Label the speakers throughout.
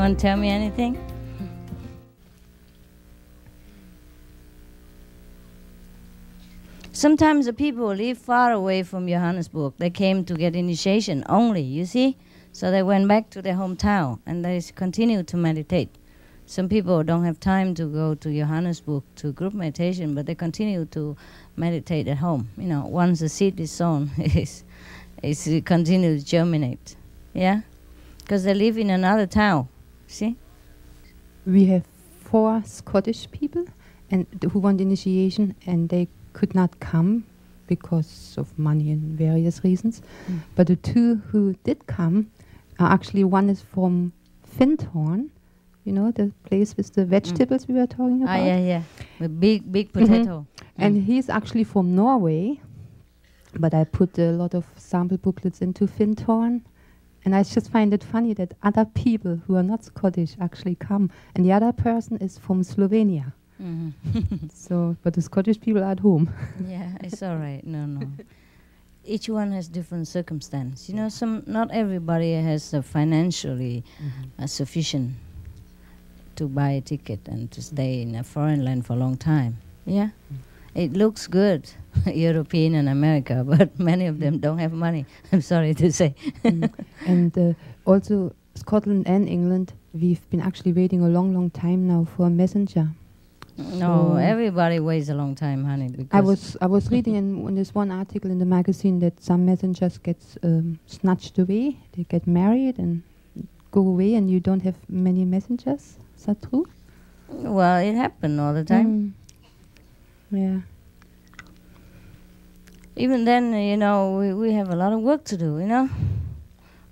Speaker 1: want to tell me anything? Sometimes the people live far away from Johannesburg. They came to get initiation only, you see? So they went back to their hometown and they continue to meditate. Some people don't have time to go to Johannesburg to group meditation, but they continue to meditate at home. You know, once the seed is sown, it continues to germinate. Yeah? Because they live in another town. See?
Speaker 2: We have 4 Scottish people and who want initiation, and they could not come because of money and various reasons. But the 2 who did come, actually one is from Findhorn, you know, the place with the vegetables we were talking about.
Speaker 1: Ah, yeah. The big potato.
Speaker 2: And he's actually from Norway, but I put a lot of sample booklets into Findhorn. And I just find it funny that other people who are not Scottish actually come. And the other person is from Slovenia. So, but the Scottish people are at home.
Speaker 1: Yeah, it's all right. No. Each one has different circumstance. You know, not everybody has financially sufficient to buy a ticket and to stay in a foreign land for a long time. Yeah? It looks good, European and America, but many of them don't have money, I'm sorry to say.
Speaker 2: And also Scotland and England, we've been actually waiting a long time now for a messenger.
Speaker 1: No, everybody waits a long time, honey. Because
Speaker 2: I was reading in this one article in the magazine that some messengers get snatched away. They get married and go away, and you don't have many messengers. Is that true?
Speaker 1: Well, it happens all the time.
Speaker 2: Yeah.
Speaker 1: Even then, you know, we have a lot of work to do, you know.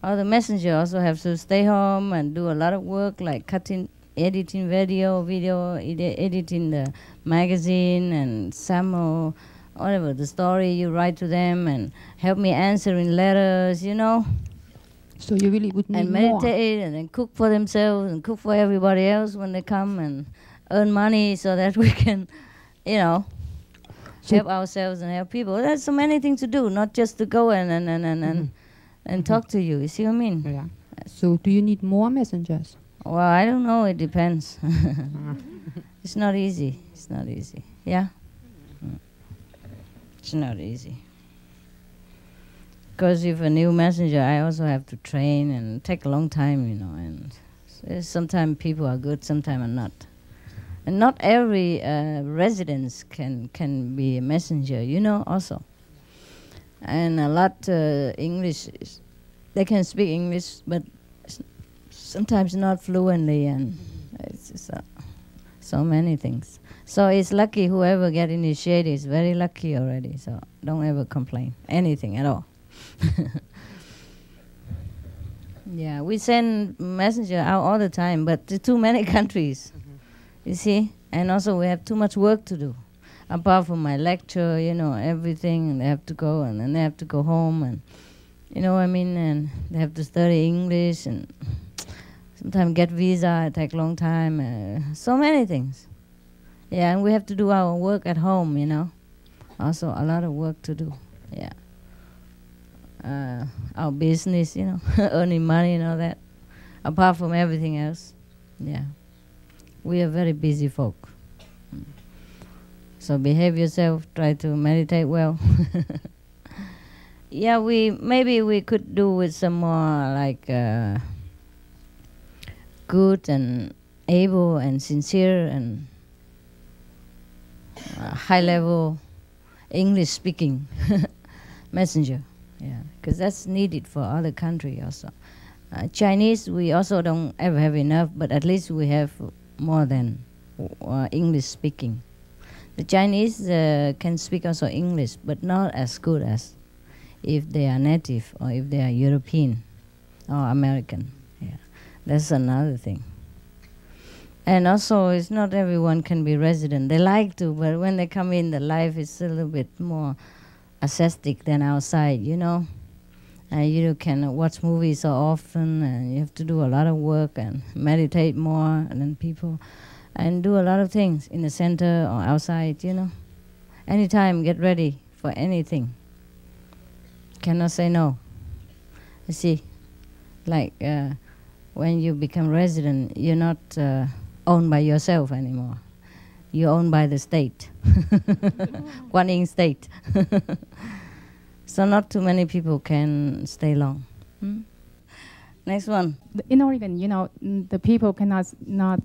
Speaker 1: All the messengers also have to stay home and do a lot of work, like editing video, editing the magazine and some or whatever, the story you write to them, and help me answering letters, you know.
Speaker 2: So you really would need
Speaker 1: and meditate and then cook for themselves and cook for everybody else when they come and earn money so that we can, you know, help ourselves and help people. There's so many things to do, not just to go and talk to you. You see what I mean?
Speaker 2: Yeah. So do you need more messengers?
Speaker 1: Well, I don't know. It depends. It's not easy. It's not easy. Yeah? It's not easy. Because if a new messenger, I also have to train and take a long time, you know. And sometimes people are good, sometimes are not. And not every residence can be a messenger, you know, also. And a lot English, they can speak English, but sometimes not fluently, and it's just, so many things. So it's lucky whoever get initiated is very lucky already, so don't ever complain, anything at all. Yeah, we send messenger out all the time, but to too many countries, you see? And also we have too much work to do. Apart from my lecture, you know, everything, and they have to go, and then they have to go home, and you know what I mean, and they have to study English, and sometimes get visa, it takes a long time, so many things. Yeah, and we have to do our work at home, you know. Also a lot of work to do, yeah. Our business, you know, earning money and all that, apart from everything else, yeah. We are very busy folk. So behave yourself, try to meditate well. Yeah, maybe we could do with some more like good and able and sincere and high level English speaking messenger. Yeah, because that's needed for other country also. Chinese, we also don't ever have enough, but at least we have more than English speaking. The Chinese can speak also English, but not as good as if they are native or if they are European or American. Yeah, that's another thing. And also, it's not everyone can be resident. They like to, but when they come in, the life is a little bit more ascetic than outside, you know. You can watch movies so often, and you have to do a lot of work and meditate more, and then people, and do a lot of things in the center or outside, you know. Anytime, get ready for anything. Cannot say no. You see, like When you become resident, you're not owned by yourself anymore. You're owned by the state. Guanyin state. So not too many people can stay long. Next one.
Speaker 3: In Oregon, the people cannot, now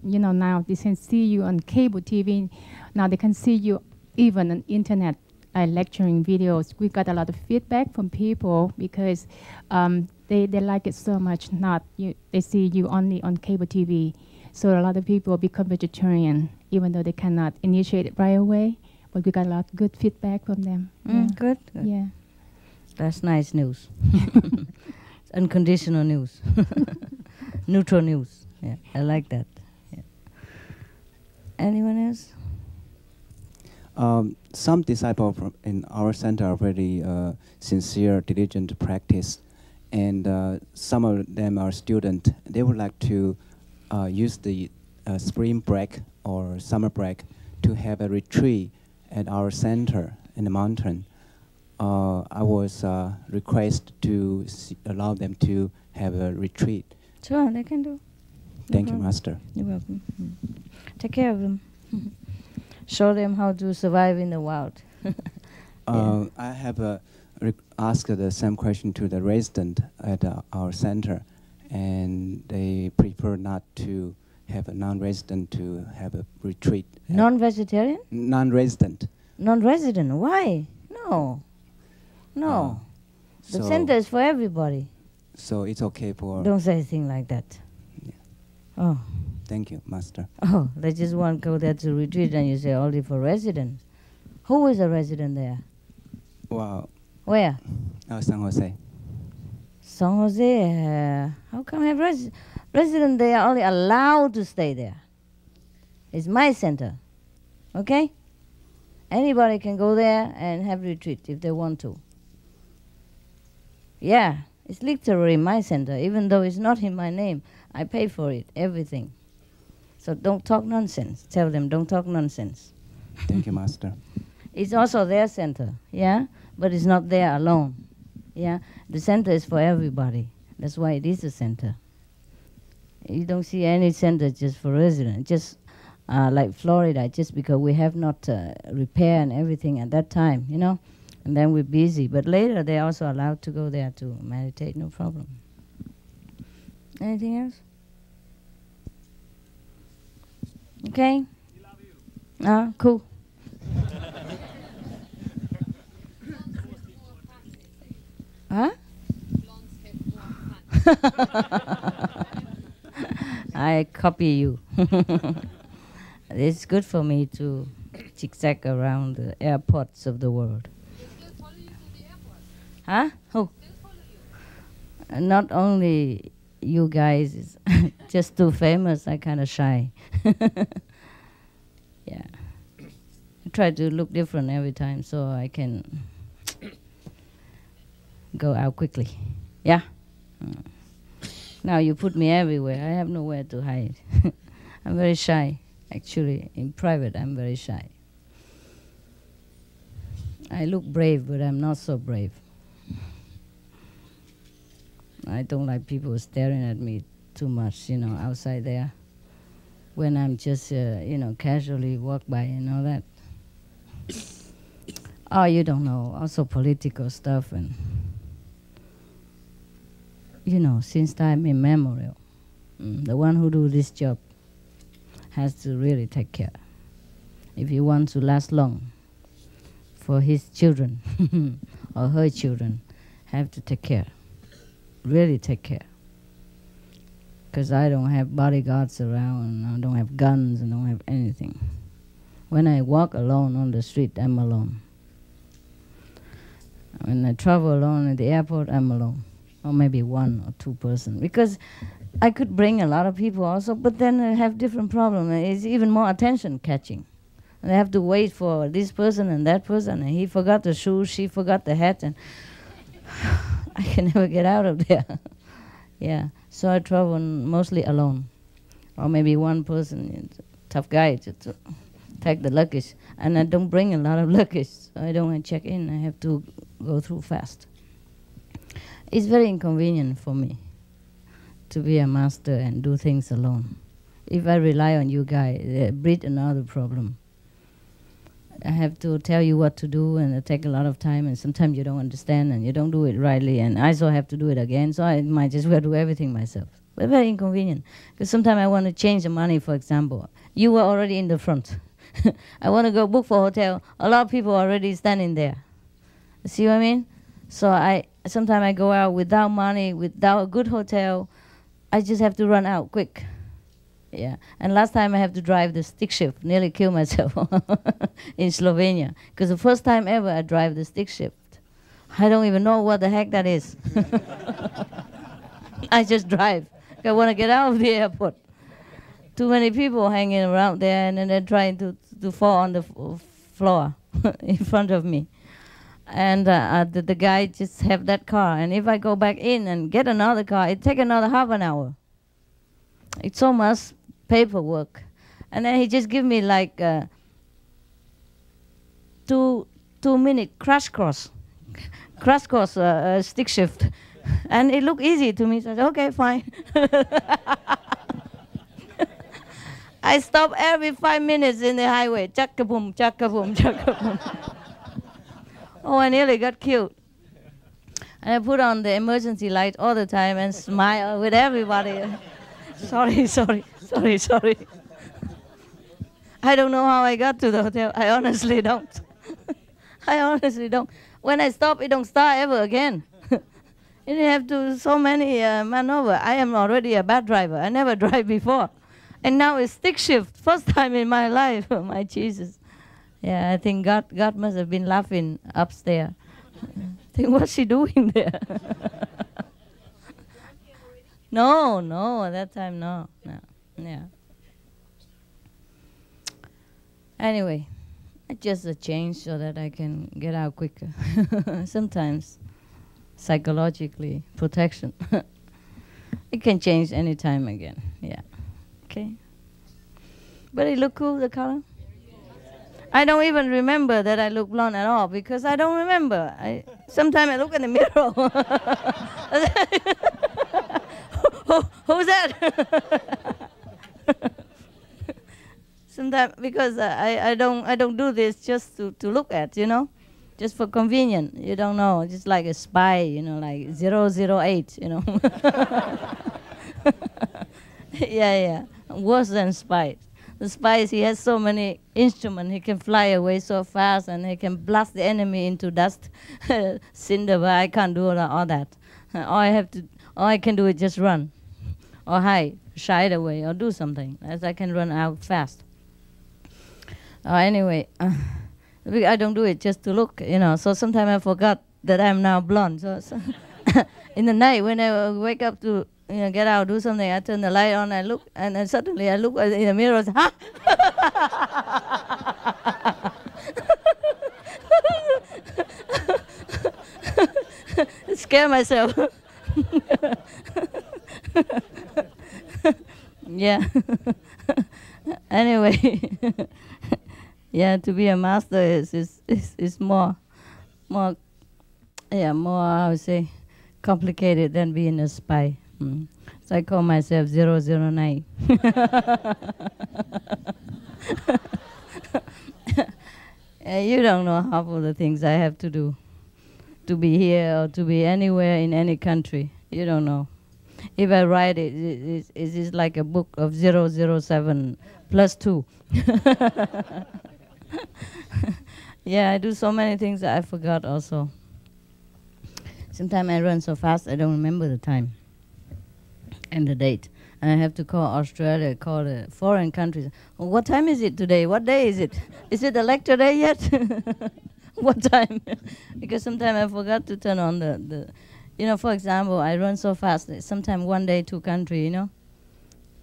Speaker 3: they can see you on cable TV. Now they can see you even on internet lecturing videos. We got a lot of feedback from people because they like it so much. They see you only on cable TV. So a lot of people become vegetarian, even though they cannot initiate it right away. But we got a lot of good feedback from them.
Speaker 1: Good.
Speaker 3: Yeah.
Speaker 1: That's nice news. It's unconditional news. Neutral news. Yeah, I like that. Yeah. Anyone else?
Speaker 4: Some disciples in our center are very sincere, diligent practice, and some of them are students. They would like to use the spring break or summer break to have a retreat at our center in the mountain. I was requested to allow them to have a retreat.
Speaker 1: Sure, they can do.
Speaker 4: Thank you, Master.
Speaker 1: You're welcome. Take care of them. Show them how to survive in the wild.
Speaker 4: I have asked the same question to the resident at our center, and they prefer not to have a non-resident to have a retreat.
Speaker 1: Non-vegetarian?
Speaker 4: Non-resident.
Speaker 1: Non-resident? Why? No. No. The center is for everybody.
Speaker 4: So it's okay for...
Speaker 1: Don't say anything like that.
Speaker 4: Yeah.
Speaker 1: Oh.
Speaker 4: Thank you, Master.
Speaker 1: Oh, they just want to go there to retreat and you say only for residents. Who is a resident there?
Speaker 4: Wow.
Speaker 1: Where?
Speaker 4: San Jose.
Speaker 1: San Jose. How come have residents? They are only allowed to stay there. It's my center. Okay? Anybody can go there and have retreat if they want to. Yeah, it's literally my center, even though it's not in my name. I pay for it, everything. So don't talk nonsense. Tell them, don't talk nonsense.
Speaker 4: Thank you, Master.
Speaker 1: It's also their center, yeah? But it's not there alone, yeah? The center is for everybody. That's why it is a center. You don't see any center just for residents. Just like Florida, just because we have not repair and everything at that time, and then we're busy. But later, they're also allowed to go there to meditate, no problem. Anything else? Okay? Cool. Huh? I copy you. It's good for me to zigzag around the airports of the world. Huh? Who? Not only you guys, is just too famous, I kind of shy. Yeah. I try to look different every time so I can go out quickly. Yeah? Now you put me everywhere. I have nowhere to hide. I'm very shy. Actually, in private, I'm very shy. I look brave, but I'm not so brave. I don't like people staring at me too much, outside there. When I'm just, casually walk by and all that. Oh, you don't know. Also political stuff and, since time immemorial, the one who do this job has to really take care. If you want to last long for his children or her children, have to take care. Really take care. Because I don't have bodyguards around, and I don't have guns, and I don't have anything. When I walk alone on the street, I'm alone. When I travel alone at the airport, I'm alone. Or maybe one or two person. Because I could bring a lot of people also, but then I have different problems. It's even more attention catching. And I have to wait for this person and that person, and he forgot the shoes, she forgot the hat, and I can never get out of there. Yeah, so I travel mostly alone. Or maybe one person, tough guy, to take the luggage. And I don't bring a lot of luggage, so I don't want to check in. I have to go through fast. It's very inconvenient for me to be a master and do things alone. If I rely on you guys, breed another problem. I have to tell you what to do, and it take a lot of time, and sometimes you don't understand, and you don't do it rightly, and I also have to do it again, so I might just well do everything myself. But very inconvenient, because sometimes I want to change the money, for example. You were already in the front. I want to go book for a hotel. A lot of people are already standing there. See what I mean? So sometimes I go out without money, without a good hotel. I just have to run out quick. Yeah, and last time I have to drive the stick shift, nearly kill myself in Slovenia. Because the first time ever I drive the stick shift. I don't even know what the heck that is. I just drive. I want to get out of the airport. Too many people hanging around there, and then they're trying to fall on the floor in front of me. And the guy just have that car. And if I go back in and get another car, it take another half an hour. It's so much paperwork. And then he just give me like 2-minute crash course stick shift. And it looked easy to me, so I said, okay, fine. I stop every 5 minutes in the highway. Chaka-boom, chaka-boom, chaka-boom. Oh, I nearly got killed. And I put on the emergency light all the time and smile with everybody. Sorry. I don't know how I got to the hotel. I honestly don't. I honestly don't. When I stop, it don't start ever again. You have to do so many maneuver. I am already a bad driver. I never drive before. And now it's stick shift. First time in my life. Oh, my Jesus. Yeah, I think God must have been laughing upstairs. I think, what's she doing there? No, at that time, no. Yeah. Anyway, just a change so that I can get out quicker. Sometimes, psychologically, protection. It can change any time again. Yeah. Okay. But it look cool, the color? I don't even remember that I look blonde at all, because I don't remember. Sometimes I look in the mirror. Who's that? Sometimes, because I don't do this just to look at, just for convenience. You don't know, just like a spy, like 008, Yeah. Worse than spies. The spies, he has so many instruments. He can fly away so fast, and he can blast the enemy into dust, cinder. But I can't do all that. All I can do is just run, or hide, shy away, or do something. As I can run out fast. Anyway, I don't do it just to look, So sometimes I forgot that I'm now blonde. So in the night when I wake up to get out, do something, I turn the light on, I look, and then suddenly I look in the mirror, and say, scare myself. Yeah. Anyway, yeah, to be a master is more, I would say, complicated than being a spy. So I call myself 009. You don't know half of the things I have to do to be here or to be anywhere in any country. You don't know. If I write it, it is like a book of 007 plus 2. Yeah, I do so many things that I forgot also. Sometimes I run so fast I don't remember the time and the date. And I have to call Australia, call the foreign countries. Oh, what time is it today? What day is it? Is it the lecture day yet? What time? Because sometimes I forgot to turn on the for example, I run so fast, sometimes one day to country,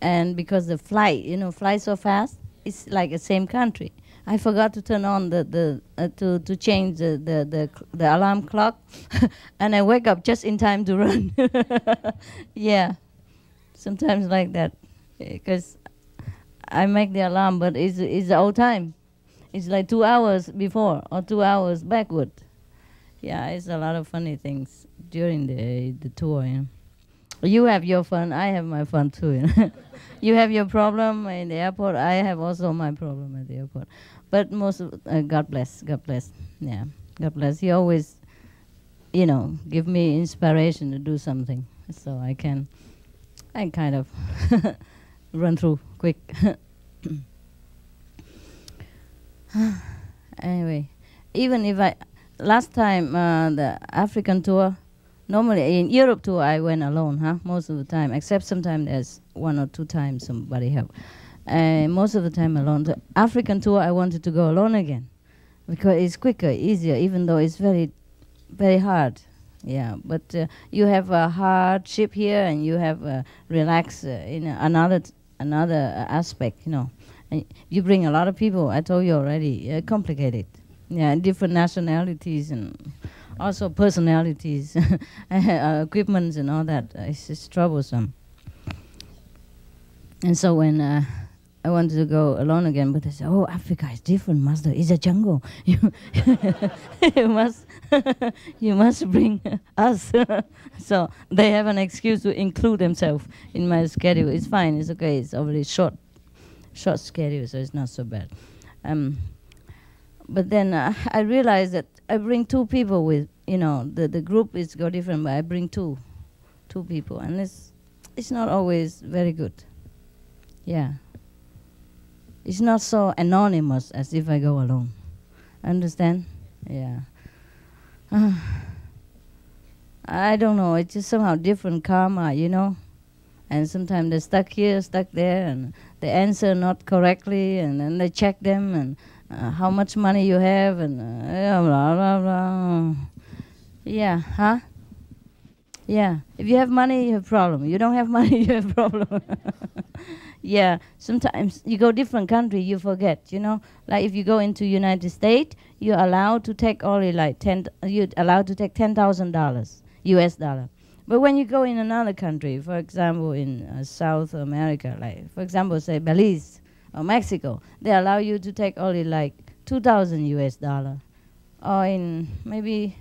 Speaker 1: And because the flight, fly so fast, it's like the same country. I forgot to turn on to change the alarm clock, and I wake up just in time to run. Yeah, sometimes like that, because I make the alarm, but it's the old time. It's like 2 hours before or 2 hours backward. Yeah, it's a lot of funny things during the tour. You have your fun, I have my fun too. You have your problem in the airport, I have also my problem at the airport. But most of, God bless, yeah, God bless. He always, give me inspiration to do something, so I kind of run through quick. Anyway, even if last time the African tour, normally in Europe tour I went alone, most of the time, except sometimes there's 1 or 2 times somebody help. Most of the time alone. The African tour I wanted to go alone again, because it's quicker, easier, even though it's very, very hard. Yeah, but you have a hardship here, and you have relax in another aspect, And you bring a lot of people. I told you already, complicated. Yeah, different nationalities and also personalities, equipments and all that. It's just troublesome. And so when I wanted to go alone again, but they said, "Oh, Africa is different, Master. It's a jungle. You you must bring us." So they have an excuse to include themselves in my schedule. It's fine. It's okay. It's already short schedule, so it's not so bad. But then I realized that I bring 2 people with, the group is go different, but I bring two people, and it's not always very good. Yeah. It's not so anonymous as if I go alone. Understand? Yeah. I don't know. It's just somehow different karma, And sometimes they're stuck here, stuck there, and they answer not correctly, and then they check them, and how much money you have, and blah, blah, blah. Yeah, huh? Yeah. If you have money, you have problem. You don't have money, you have problem. Yeah, sometimes you go different country, you forget, Like if you go into United States, you're allowed to take only like you're allowed to take $10,000, US dollar. But when you go in another country, for example, in South America, like for example, say Belize or Mexico, they allow you to take only like 2,000 US dollar. Or maybe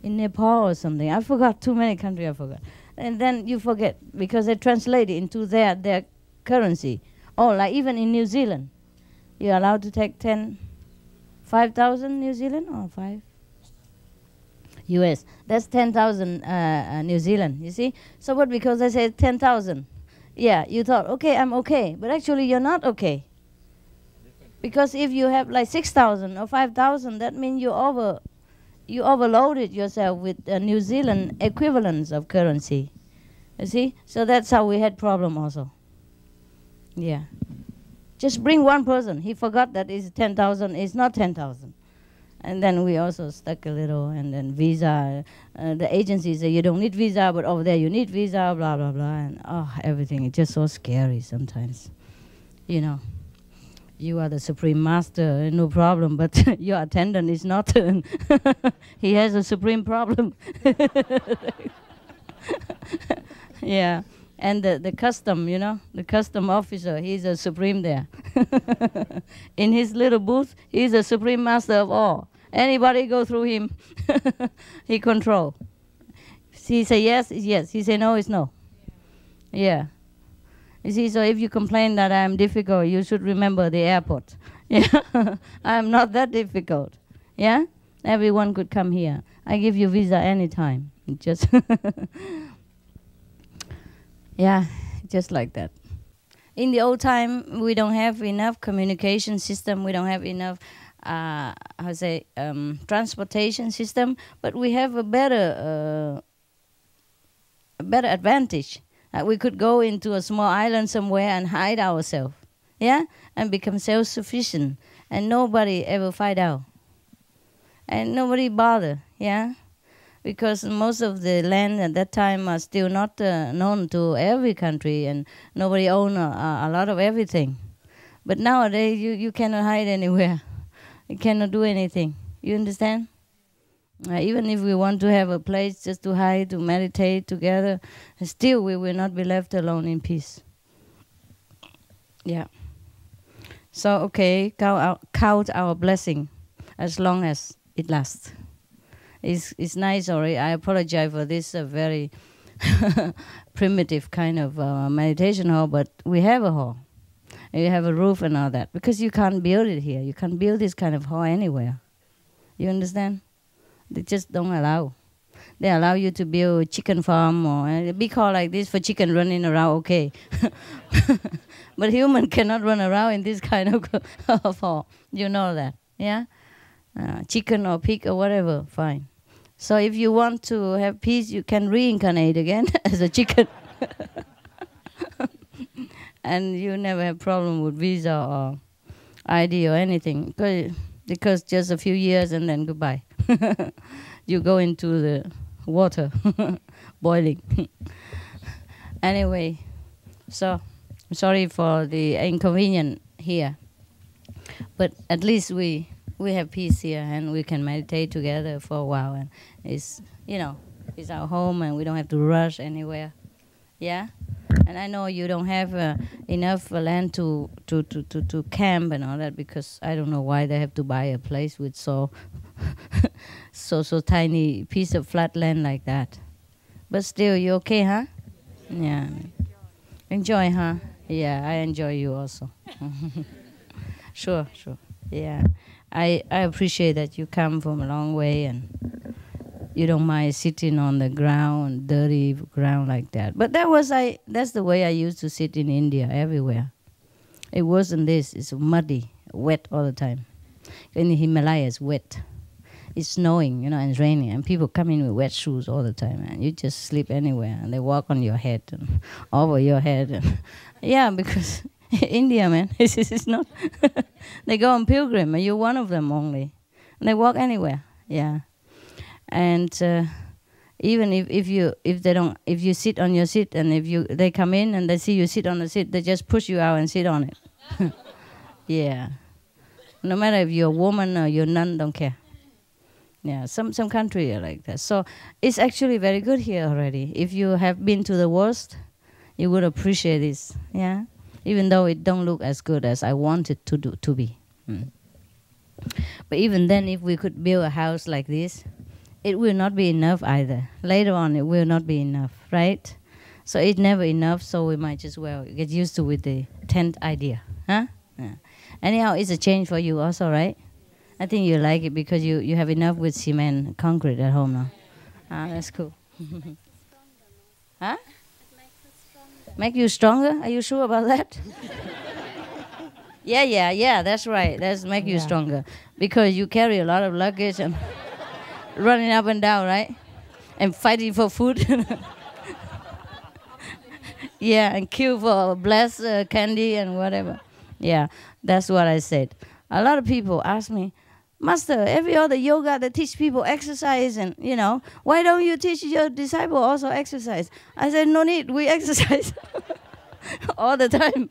Speaker 1: in Nepal or something. I forgot, too many countries I forgot. And then you forget because they translate it into their currency. Or like even in New Zealand, you're allowed to take 5,000 New Zealand or 5? US. That's 10,000 New Zealand, you see? So what, because they say 10,000, yeah, you thought, okay, I'm okay. But actually you're not okay. Because if you have like 6,000 or 5,000, that means you overloaded yourself with New Zealand equivalents of currency. You see? So that's how we had problem also. Yeah. Just bring one person. He forgot that it's 10,000. It's not 10,000. And then we also stuck a little. And then visa. The agency said you don't need visa, but over there you need visa, blah, blah, blah. And everything is just so scary sometimes. You are the supreme master, no problem, but your attendant is not. He has a supreme problem. Yeah. And the custom, the custom officer, he's a supreme there. In his little booth, he's a supreme master of all. Anybody go through him, he control. He say yes, it's yes. He say no, it's no. Yeah. You see, so if you complain that I'm difficult, you should remember the airport. Yeah. I'm not that difficult. Yeah? Everyone could come here. I give you visa anytime. Just yeah, just like that. In the old time, we don't have enough communication system. We don't have enough, transportation system. But we have a better advantage. We could go into a small island somewhere and hide ourselves, yeah, and become self-sufficient, and nobody ever find out, and nobody bother, yeah. Because most of the land at that time are still not known to every country, and nobody own a lot of everything. But nowadays, you cannot hide anywhere. You cannot do anything. You understand? Even if we want to have a place just to hide, to meditate together, still we will not be left alone in peace. Yeah. So, okay, count our blessing as long as it lasts. It's nice, sorry. I apologize for this very primitive kind of meditation hall, but we have a hall. And you have a roof and all that, because you can't build it here. You can't build this kind of hall anywhere. You understand? They just don't allow. They allow you to build a chicken farm or a big hall like this for chicken running around, okay. But human cannot run around in this kind of hall. You know that, yeah? Chicken or pig or whatever, fine. So if you want to have peace, you can reincarnate again as a chicken. And you never have problem with visa or ID or anything, because just a few years and then goodbye. You go into the water, boiling. Anyway, so I'm sorry for the inconvenience here, but at least we have peace here and we can meditate together for a while, and it's, you know, it's our home and we don't have to rush anywhere. Yeah. And I know you don't have enough land to camp and all that, because I don't know why they have to buy a place with so tiny piece of flat land like that. But still, you okay, huh? Yeah. Enjoy, huh? Yeah, I enjoy you also. Sure. Yeah. I appreciate that you come from a long way and you don't mind sitting on the ground, dirty ground like that. But that's the way I used to sit in India, everywhere. It wasn't this. It's muddy, wet all the time. In the Himalayas, wet. It's snowing, and it's raining, and people come in with wet shoes all the time, and you just sleep anywhere, and they walk on your head and over your head. And yeah, because India, man, it's not. They go on pilgrim, and you're one of them only, and they walk anywhere. Yeah. And even if you sit on your seat, and they come in and they see you sit on the seat, they just push you out and sit on it. Yeah. No matter if you're a woman or you're nun, don't care. Yeah, some country are like that. So it's actually very good here already. If you have been to the worst, you would appreciate this. Yeah, even though it don't look as good as I want it to be. But even then, if we could build a house like this, it will not be enough either. Later on, it will not be enough, right? So it's never enough, so we might just well get used to with the tent idea, huh? Yeah. Anyhow, it's a change for you also, right? I think you like it because you have enough with cement and concrete at home now. Ah, that's cool. Huh? Make you stronger? Are you sure about that? Yeah, that's right. That's make you stronger. Because you carry a lot of luggage and running up and down, right? And fighting for food. Yeah, and queue for blessed candy and whatever. Yeah, that's what I said. A lot of people ask me, Master, every other yoga that teach people exercise and, why don't you teach your disciple also exercise? I said, no need, we exercise all the time.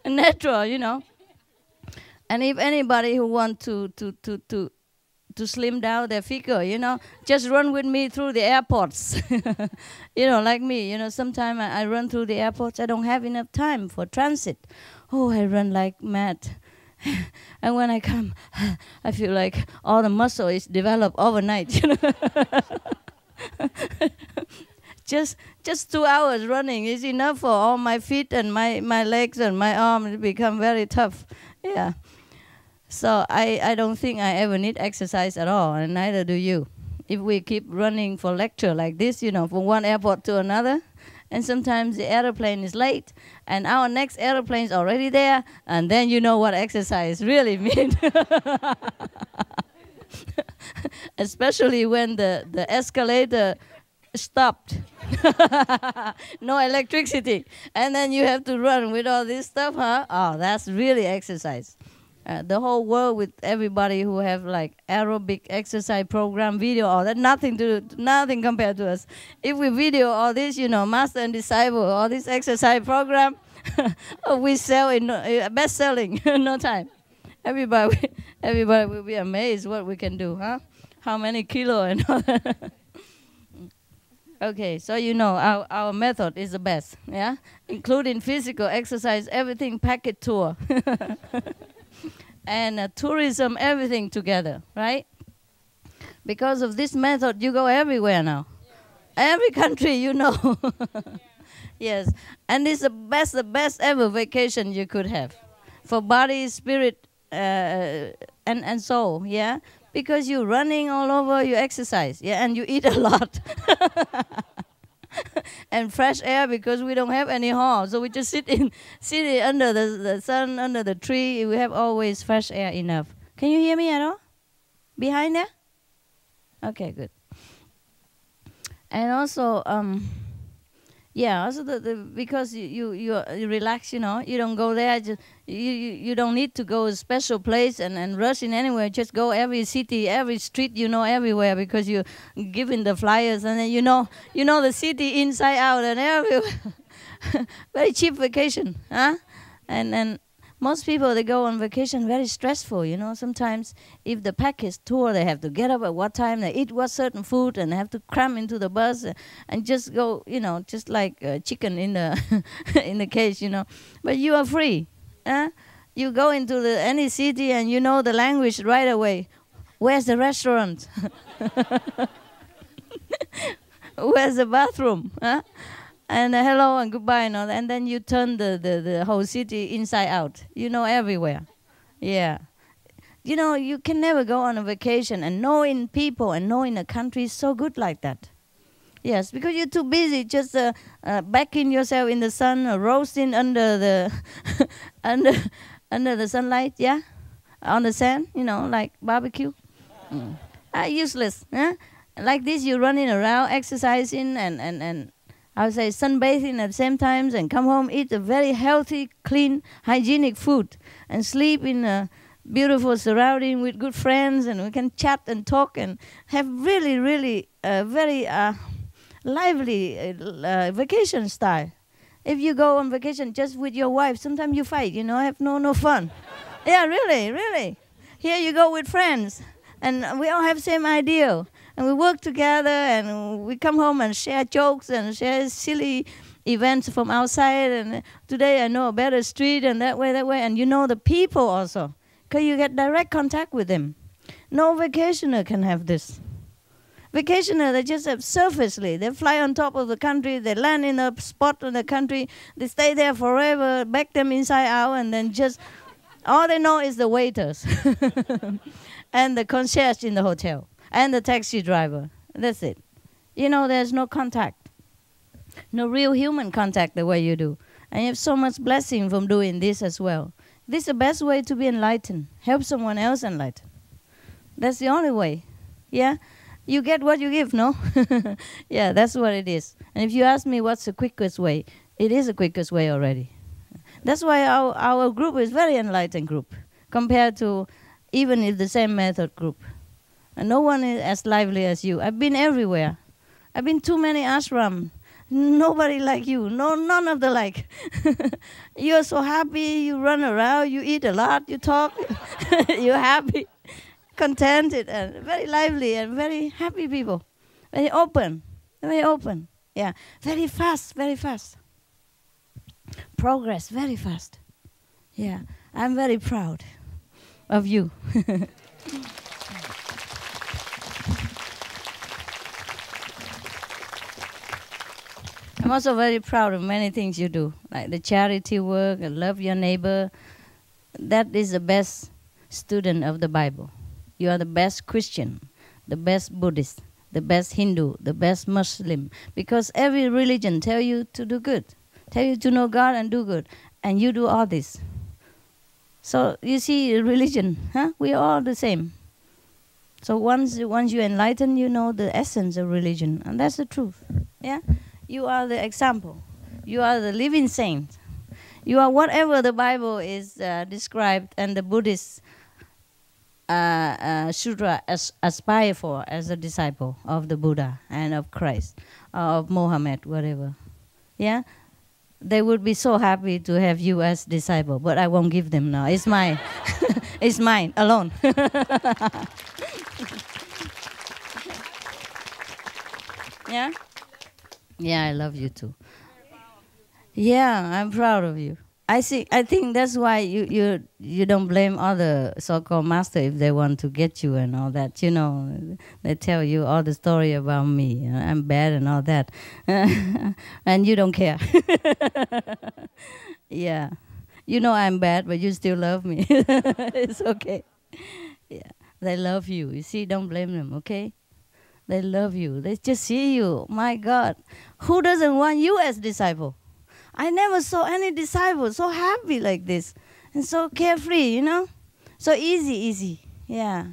Speaker 1: Natural, And if anybody who want to slim down their figure, just run with me through the airports. Like me, sometimes I run through the airports. I don't have enough time for transit. Oh, I run like mad. And when I come, I feel like all the muscle is developed overnight. Just 2 hours running is enough for all my feet and my legs and my arms to become very tough. Yeah. So I don't think I ever need exercise at all, and neither do you. If we keep running for lecture like this, from one airport to another, and sometimes the airplane is late, and our next airplane is already there, and then you know what exercise really means. Especially when the escalator stopped. No electricity. And then you have to run with all this stuff, huh? Oh, that's really exercise. The whole world with everybody who have like aerobic exercise program video, all that, nothing compared to us. If we video all this, master and disciple, all this exercise program, we sell in best selling in no time. Everybody will be amazed what we can do, huh? How many kilo and all that. Okay, so our method is the best, yeah? Including physical exercise, everything packet tour. And tourism, everything together, right? Because of this method, you go everywhere now. Every country, you know. Yes, and it's the best ever vacation you could have, for body, spirit, and soul. Yeah, because you're running all over, you exercise. Yeah, and you eat a lot. And fresh air, because we don't have any hall, so we just sit under the sun, under the tree. We have always fresh air enough. Can you hear me at all? Behind there? Okay, good. And also, yeah, also because you relax, you know, you don't go there. Just, you don't need to go a special place and rush in anywhere. Just go every city, every street, you know, everywhere, because you giving the flyers, and then you know the city inside out and everywhere. Very cheap vacation, huh? And most people, they go on vacation very stressful, you know. Sometimes if the package tour, they have to get up at what time, they eat what certain food, and they have to cram into the bus and just go, you know, just like chicken in the in the cage, you know. But you are free. You go into any city and you know the language right away. Where's the restaurant? Where's the bathroom? Huh? And hello and goodbye, and then you turn the whole city inside out. You know, everywhere. Yeah. You know, you can never go on a vacation and knowing people and knowing a country is so good like that. Yes, because you're too busy just backing yourself in the sun, roasting under the under the sunlight, yeah, on the sand, you know, like barbecue. Useless. Huh? Like this, you're running around, exercising, and I would say sunbathing at the same time, and come home, eat a very healthy, clean, hygienic food, and sleep in a beautiful surrounding with good friends, and we can chat and talk and have really, really very lively vacation style. If you go on vacation just with your wife, sometimes you fight, you know, have no fun. Yeah, really. Here you go with friends, and we all have same idea. And we work together, and we come home and share jokes and share silly events from outside. And today I know a better street, and that way. And you know the people also, because you get direct contact with them. No vacationer can have this. Vacationer, they just have surfacely. They fly on top of the country, they land in a spot in the country, they stay there forever, back them inside out, and then just, all they know is the waiters and the concierge in the hotel. And the taxi driver. That's it. You know, there's no contact. No real human contact the way you do. And you have so much blessing from doing this as well. This is the best way to be enlightened. Help someone else enlighten. That's the only way. Yeah? You get what you give, no? Yeah, that's what it is. And if you ask me what's the quickest way, it is the quickest way already. That's why our group is very enlightened group compared to even if the same method group. And no one is as lively as you. I've been everywhere. I've been too many ashrams. Nobody like you. No, none of the like. You're so happy. You run around. You eat a lot. You talk. You're happy, contented, and very lively and very happy people. Very open. Very open. Yeah. Very fast. Very fast. Progress very fast. Yeah. I'm very proud of you. I'm also very proud of many things you do, like the charity work, and love your neighbor. That is the best student of the Bible. You are the best Christian, the best Buddhist, the best Hindu, the best Muslim, because every religion tell you to do good, tell you to know God and do good, and you do all this. So you see, religion, huh? We are all the same. So once you enlighten, you know the essence of religion, and that's the truth. Yeah. You are the example. You are the living saint. You are whatever the Bible is described and the Buddhist sutra aspire for as a disciple of the Buddha and of Christ, of Mohammed, whatever. Yeah? They would be so happy to have you as disciple, but I won't give them now. It's mine. It's mine, alone. Yeah? Yeah, I love you too. Yeah, I'm proud of you. I think that's why you don't blame other so-called master if they want to get you and all that. You know, they tell you all the story about me. I'm bad and all that, and you don't care. Yeah, you know I'm bad, but you still love me. It's okay. Yeah, they love you. You see, don't blame them. Okay, they love you. They just see you. My God, who doesn't want you as disciple? I never saw any disciple so happy like this and so carefree, you know, so easy. Yeah,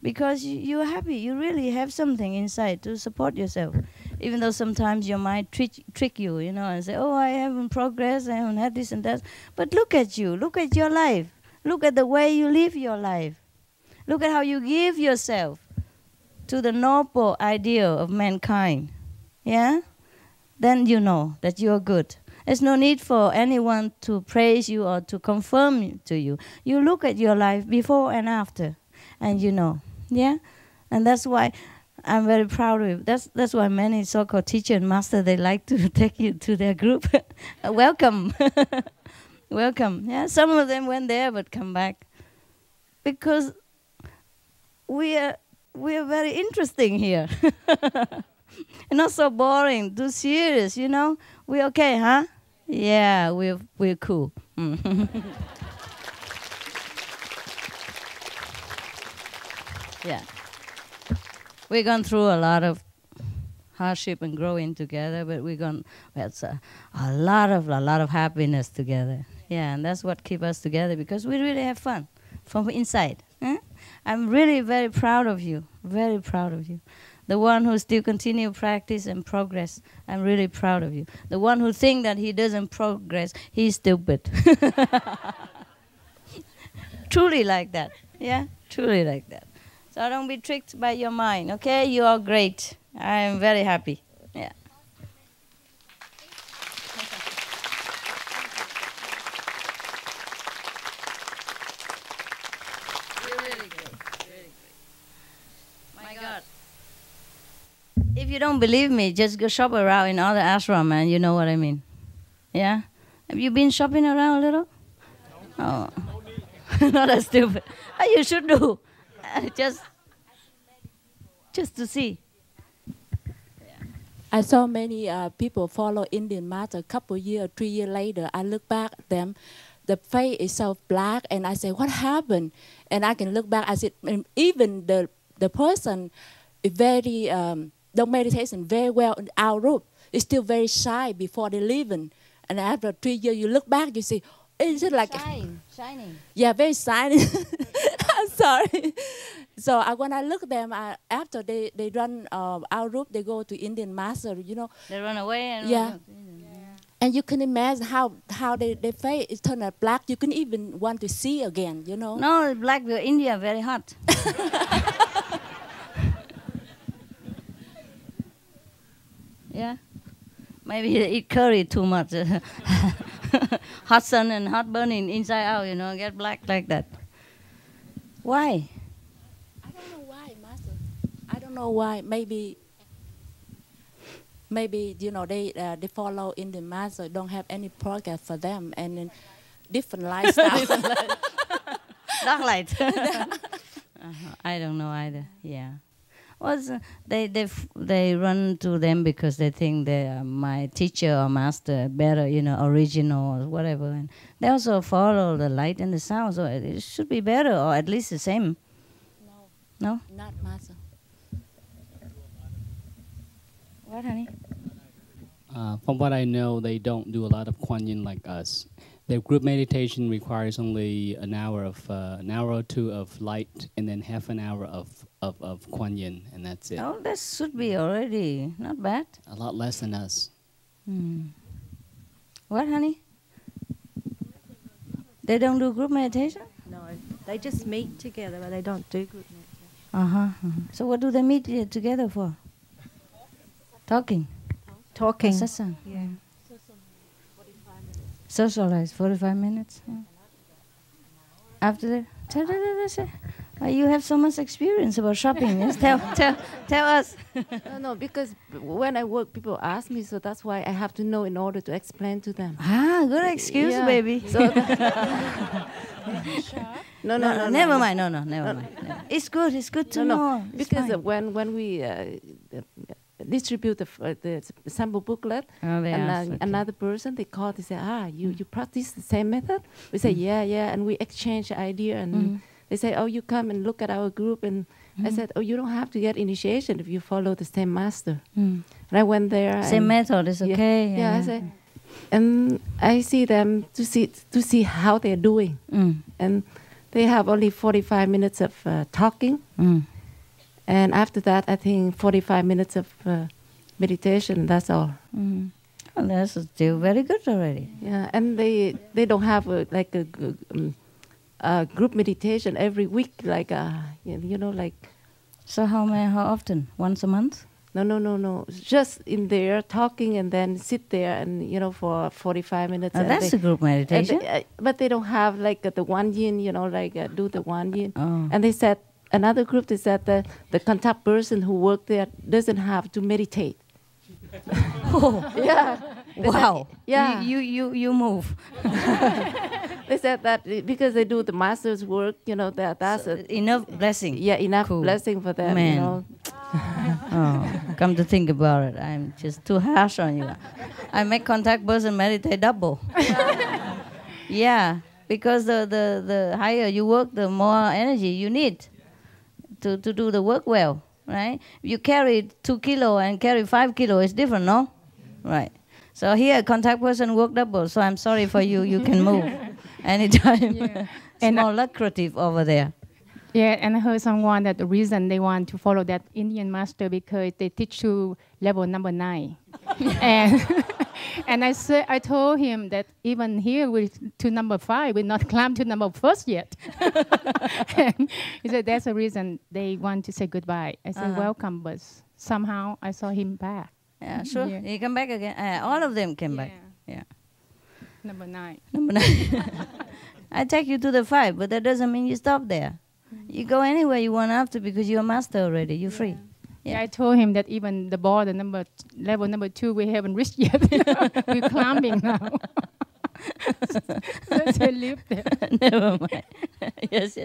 Speaker 1: because you're happy. You really have something inside to support yourself. Even though sometimes your mind trick you, you know, and say, oh, I haven't progressed, I haven't had this and that. But look at you. Look at your life. Look at the way you live your life. Look at how you give yourself to the noble ideal of mankind. Yeah? Then you know that you're good. There's no need for anyone to praise you or to confirm to you. You look at your life before and after, and you know. Yeah? And that's why I'm very proud of you. That's why many so-called teacher and master, they like to take you to their group. Welcome. Welcome. Yeah, some of them went there but come back. Because we are very interesting here. Not so boring, too serious, you know. We okay, huh? Yeah, we're cool. Yeah. We've gone through a lot of hardship and growing together, but that's a lot of happiness together. Yeah, and that's what keeps us together, because we really have fun from inside. I'm really very proud of you, very proud of you. The one who still continue practice and progress, I'm really proud of you. The one who think that he doesn't progress, he's stupid. Truly like that, yeah, truly like that. So don't be tricked by your mind, okay? You are great. I am very happy, yeah. You're really great, really great. My God. If you don't believe me, just go shop around in other ashram and you know what I mean. Yeah? Have you been shopping around a little? No. Oh. Not as stupid. You should do. Just to see.
Speaker 5: I saw many people follow Indian master. A couple years, 3 years later, I look back at them. The face is so black, and I say, what happened? And I can look back. I said, even the person is very, the meditation very well in our group. Is still very shy before they leaving. And after 3 years, you look back, you see, is it like
Speaker 1: shining?
Speaker 5: Yeah, very shiny. I'm sorry. So when I look at them, after they run our group, they go to Indian master, you know.
Speaker 1: They run away and
Speaker 5: yeah. And you can imagine how their face is turned black. You can even want to see again, you know.
Speaker 1: No, black India very hot. Yeah. Maybe they eat curry too much. Hot sun and hot burning inside out, you know, get black like that. Why?
Speaker 5: I don't know why, master. I don't know why. Maybe you know they follow Indian master, don't have any program for them, and then different lifestyle.
Speaker 1: Dark light. I don't know either. Yeah. They run to them because they think they are my teacher or master, better, you know, original or whatever. And they also follow the light and the sound, so it should be better or at least the same. No?
Speaker 5: Not master.
Speaker 1: What, honey?
Speaker 6: From what I know, they don't do a lot of Kuan Yin like us. Their group meditation requires only an hour or two of light, and then half an hour of Kuan Yin, and that's it.
Speaker 1: Oh, that should be already not bad.
Speaker 6: A lot less than us.
Speaker 1: What, honey? They don't do group meditation?
Speaker 7: No, they just meet together, but they don't do group meditation.
Speaker 1: So what do they meet together for? Talking.
Speaker 7: Satsang.
Speaker 1: Yeah. Socialize 45 minutes. Yeah. After that, You have so much experience about shopping. Yes? Tell us.
Speaker 8: No, because when I work, people ask me, so that's why I have to know in order to explain to them.
Speaker 1: Good excuse,
Speaker 8: Yeah.
Speaker 1: baby.
Speaker 8: So no,
Speaker 1: never mind. No, never mind. It's good. It's good to know. It's
Speaker 8: because
Speaker 1: fine.
Speaker 8: when we distribute the sample booklet,
Speaker 1: They
Speaker 8: and
Speaker 1: ask, okay.
Speaker 8: another person, they call, they say, you practice the same method? We say, yeah, and we exchange idea, and they say, oh, you come and look at our group, and I said, oh, you don't have to get initiation if you follow the same master. And I went there.
Speaker 1: Same method is okay.
Speaker 8: Yeah, I said, and I see them to see how they're doing, and they have only 45 minutes of talking. And after that, I think 45 minutes of meditation, that's all.
Speaker 1: Well, that's still very good already.
Speaker 8: Yeah, and they don't have a group meditation every week, like, like...
Speaker 1: So how often? Once a month?
Speaker 8: No. Just in there talking and then sit there and, for 45 minutes.
Speaker 1: That's a group meditation.
Speaker 8: But they don't have like the one yin, do the one yin.
Speaker 1: Oh.
Speaker 8: And they said, another group, they said the contact person who worked there doesn't have to meditate. Yeah.
Speaker 1: Wow.
Speaker 8: Said, yeah.
Speaker 1: You move.
Speaker 8: They said that because they do the master's work, that's
Speaker 1: enough blessing.
Speaker 8: Yeah, enough
Speaker 1: Cool.
Speaker 8: blessing for them,
Speaker 1: Man. Come to think about it, I'm just too harsh on you. I make contact person meditate double. Yeah, because the higher you work, the more energy you need to do the work well, right? You carry 2 kilo and carry 5 kilo, it's different, no? Right. So here, contact person work double, so I'm sorry for you, you can move anytime.
Speaker 3: Yeah.
Speaker 1: It's more lucrative over there.
Speaker 3: Yeah, and I heard someone that the reason they want to follow that Indian master because they teach to level number 9. and I told him that even here to number 5, we not climb to number 1 yet. And he said that's the reason they want to say goodbye. I said welcome, but somehow I saw him back.
Speaker 1: Yeah, sure.
Speaker 3: Yeah.
Speaker 1: He come back again. All of them came back. Yeah.
Speaker 3: Number 9.
Speaker 1: Number 9. I take you to the 5, but that doesn't mean you stop there. You go anywhere you want after because you're a master already. You're free.
Speaker 3: Yeah, I told him that even the border level number 2 we haven't reached yet. We're climbing now. So I live there.
Speaker 1: Never mind. Yes.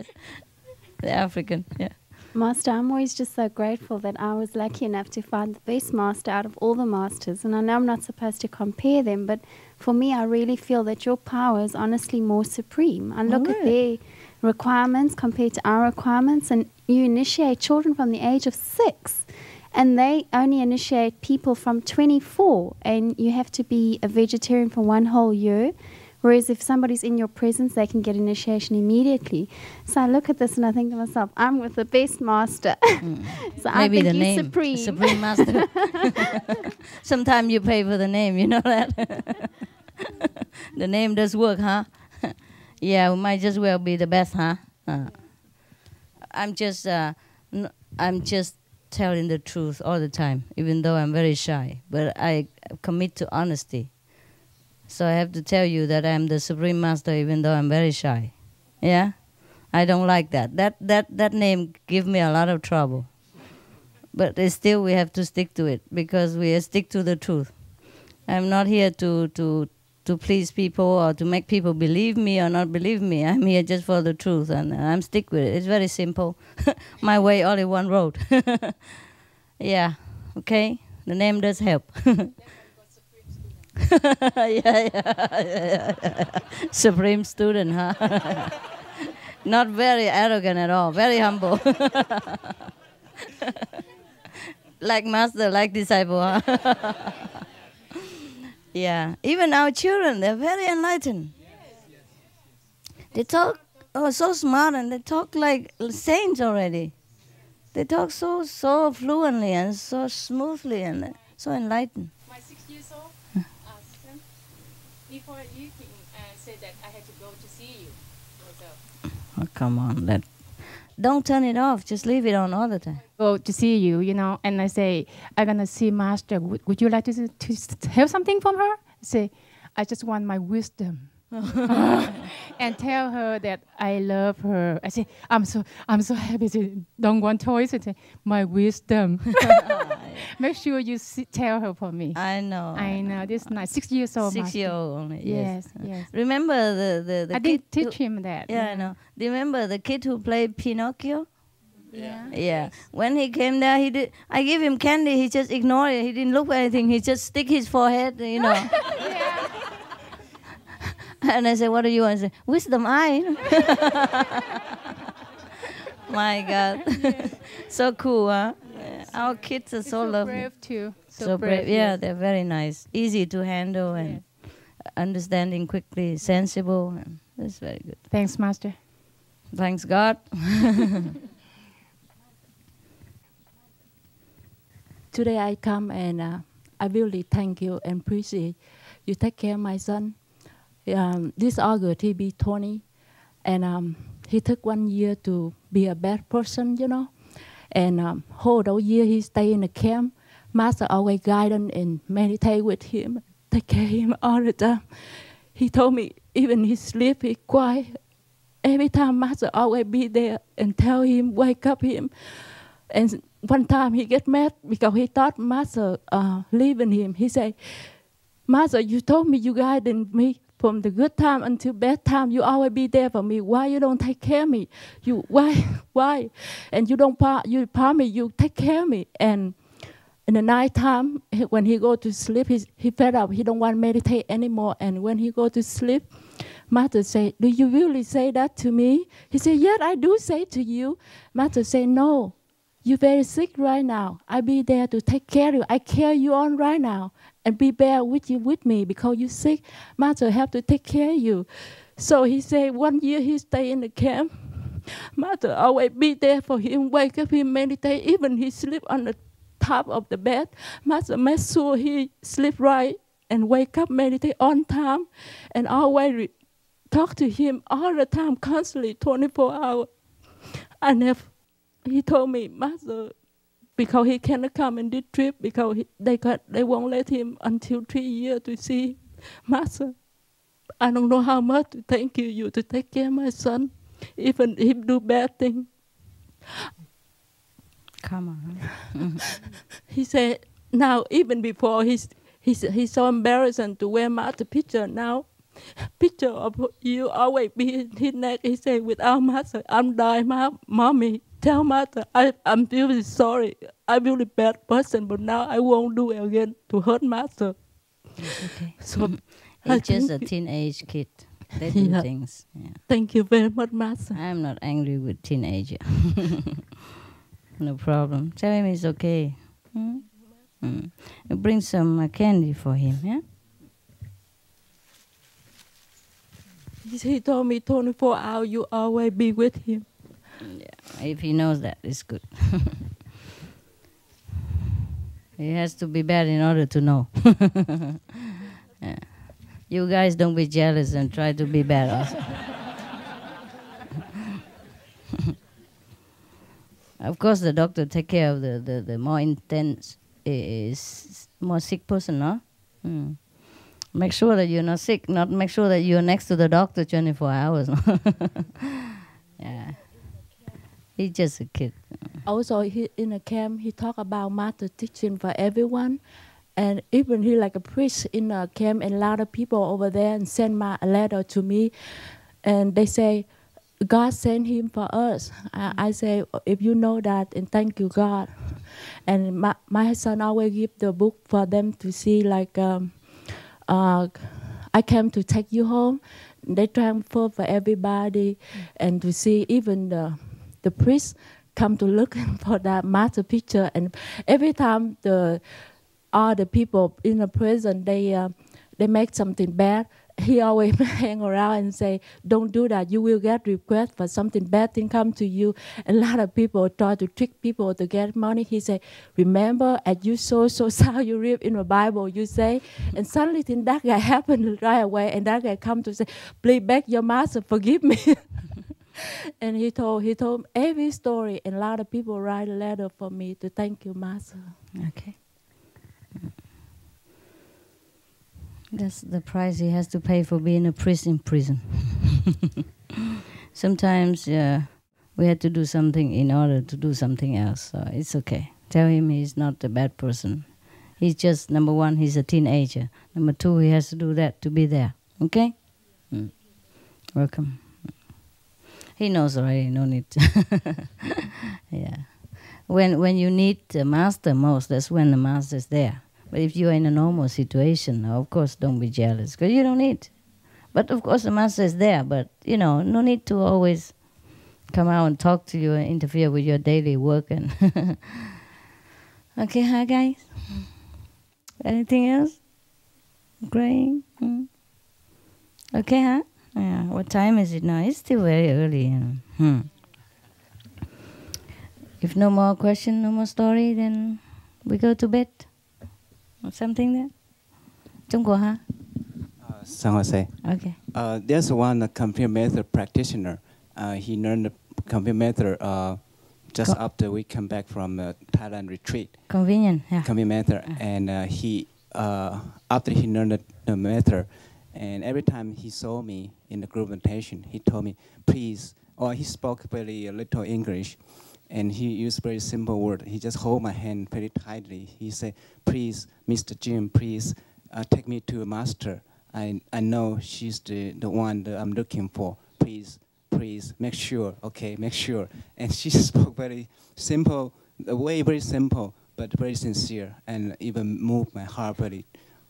Speaker 1: The African. Yeah.
Speaker 9: Master, I'm always just so grateful that I was lucky enough to find the best master out of all the masters. And I know I'm not supposed to compare them, but for me, I really feel that your power is honestly more supreme. I look at their requirements compared to our requirements, and you initiate children from the age of 6, and they only initiate people from 24, and you have to be a vegetarian for 1 whole year. Whereas if somebody's in your presence, they can get initiation immediately. So I look at this and I think to myself, I'm with the best master. So
Speaker 1: Maybe
Speaker 9: I think
Speaker 1: the
Speaker 9: you're
Speaker 1: name,
Speaker 9: supreme.
Speaker 1: Supreme Master. Sometimes you pay for the name, you know that? The name does work, huh? Yeah, we might just well be the best, huh? I'm just telling the truth all the time, even though I'm very shy. But I commit to honesty. So I have to tell you that I'm the Supreme Master even though I'm very shy. Yeah? I don't like that. That name give me a lot of trouble. But still we have to stick to it because we stick to the truth. I'm not here to please people or to make people believe me or not believe me. I'm here just for the truth and I'm stick with it. It's very simple. My way, only one road. Yeah. Okay? The name does help. Yeah. Supreme student, huh? Not very arrogant at all, very humble. Like master, like disciple, huh? Yeah. Even our children, they're very enlightened. They talk so smart and they talk like saints already. They talk so fluently and so smoothly and so enlightened.
Speaker 3: My 6 years old son, before eating, said that I had to go to see you.
Speaker 1: Oh, come on, don't turn it off. Just leave it on all the time.
Speaker 3: Go to see you, and I say, I'm going to see Master. Would you like to have something from her? I say, I just want my wisdom. and tell her that I love her. I say, I'm so happy. She don't want toys. I say, my wisdom. Make sure you tell her for me.
Speaker 1: I know.
Speaker 3: This is nice. 6 years old.
Speaker 1: 6 years old only.
Speaker 3: Yes, yes.
Speaker 1: Remember the
Speaker 3: I didn't teach him that.
Speaker 1: Yeah, I know. Remember the kid who played Pinocchio?
Speaker 3: Yeah.
Speaker 1: Yeah. When he came there, I give him candy. He just ignored it. He didn't look at anything. He just stick his forehead, you know. And I said, "What do you want?" I said, "Wisdom eye." My God. So cool, huh? Yeah. Our kids are so lovely.
Speaker 3: Brave too.
Speaker 1: So brave. Yeah, they're very nice. Easy to handle and understanding quickly, sensible. And that's very good.
Speaker 3: Thanks, Master.
Speaker 1: Thanks, God.
Speaker 5: Today I come and I really thank you and appreciate you take care of my son. This August he be 20, and he took 1 year to be a bad person, you know. And whole year he stay in the camp. Master always guide him and meditate with him, take care of him all the time. He told me even he sleep, he quiet. Every time Master always be there and tell him, wake up him. And one time he get mad because he thought Master leaving him. He say, Master, you told me you guided me from the good time until bad time. You always be there for me. Why you don't take care of me? Why? And you don't promise you take care of me. And in the night time, when he go to sleep, he fed up. He don't want to meditate anymore. And when he go to sleep, Master say, do you really say that to me? He said, yes, I do say to you. Master say, no. You're very sick right now. I be there to take care of you. I carry you on right now and be there with you with me because you're sick. Master have to take care of you. So he said 1 year he stay in the camp. Master always be there for him, wake up him, meditate. Even he sleep on the top of the bed. Master make sure he sleep right and wake up, meditate on time, and always talk to him all the time, constantly, 24 hours. He told me, Master, because he cannot come in this trip because they won't let him until 3 years to see Master. I don't know how much to thank you to take care of my son, even if he do bad thing.
Speaker 1: Come on.
Speaker 5: He said, now even before he's so embarrassing to wear Master picture now. Picture of you always be in his neck. He said, without Master, I'm dying, Mommy. Tell Master, I'm really sorry. I'm really bad person, but now I won't do it again to hurt Master.
Speaker 1: Okay.
Speaker 5: So
Speaker 1: he's just a teenage kid. They do things. Yeah.
Speaker 5: Thank you very much, Master.
Speaker 1: I'm not angry with teenager. No problem. Tell him it's okay. You bring some candy for him, yeah?
Speaker 5: He told me 24 hours you always be with him.
Speaker 1: Yeah, if he knows that, it's good. He has to be bad in order to know. Yeah. You guys don't be jealous and try to be bad also. Of course, the doctor take care of the more intense, is more sick person, no? Make sure that you're not sick, not make sure that you're next to the doctor 24 hours. No? Yeah. He's just a kid.
Speaker 5: Also, in a camp, he talk about Master teaching for everyone. And even he like a priest in a camp, and a lot of people over there and send a letter to me. And they say, God sent him for us. I say, if you know that, and thank you, God. And my son always give the book for them to see, like, I came to take you home. They transfer for everybody, and to see even the priest come to look for that Master picture. And every time all the people in the prison, they make something bad, he always hang around and say, don't do that, you will get regret for something bad thing come to you. A lot of people try to trick people to get money. He say, remember, as you sow, so shall you reap in the Bible, you say. And suddenly that guy happened right away, and that guy come to say, please beg your Master, forgive me. And he told every story, and a lot of people write a letter for me to thank you, Master.
Speaker 1: Okay. That's the price he has to pay for being a priest in prison. Sometimes we had to do something in order to do something else, so it's okay. Tell him he's not a bad person. He's just, number one, he's a teenager. Number two, he has to do that to be there. Okay? Mm. Welcome. He knows already, no need. Yeah. When you need the master most, that's when the master's there. But if you're in a normal situation, of course, don't be jealous, because you don't need. But of course, the master is there, but, you know, no need to always come out and talk to you and interfere with your daily work. And okay, hi, guys? Anything else? Crying? Okay, huh? Yeah. What time is it now? It's still very early. You know. If no more question, no more story, then we go to bed. Or something there? Trung Quốc, huh?
Speaker 4: San Jose.
Speaker 1: Okay.
Speaker 4: There's one computer method practitioner. He learned the computer method just after we come back from Thailand retreat.
Speaker 1: Convenient, yeah.
Speaker 4: Computer method, and he after he learned the method, and every time he saw me in the group meditation, he told me, please, or he spoke very little English, and he used very simple word. He just hold my hand very tightly. He said, please, Mr. Jim, please take me to a master. I know she's the one that I'm looking for. Please, make sure, okay, make sure. And she spoke very simple, the way very simple, but very sincere, and even moved my heart very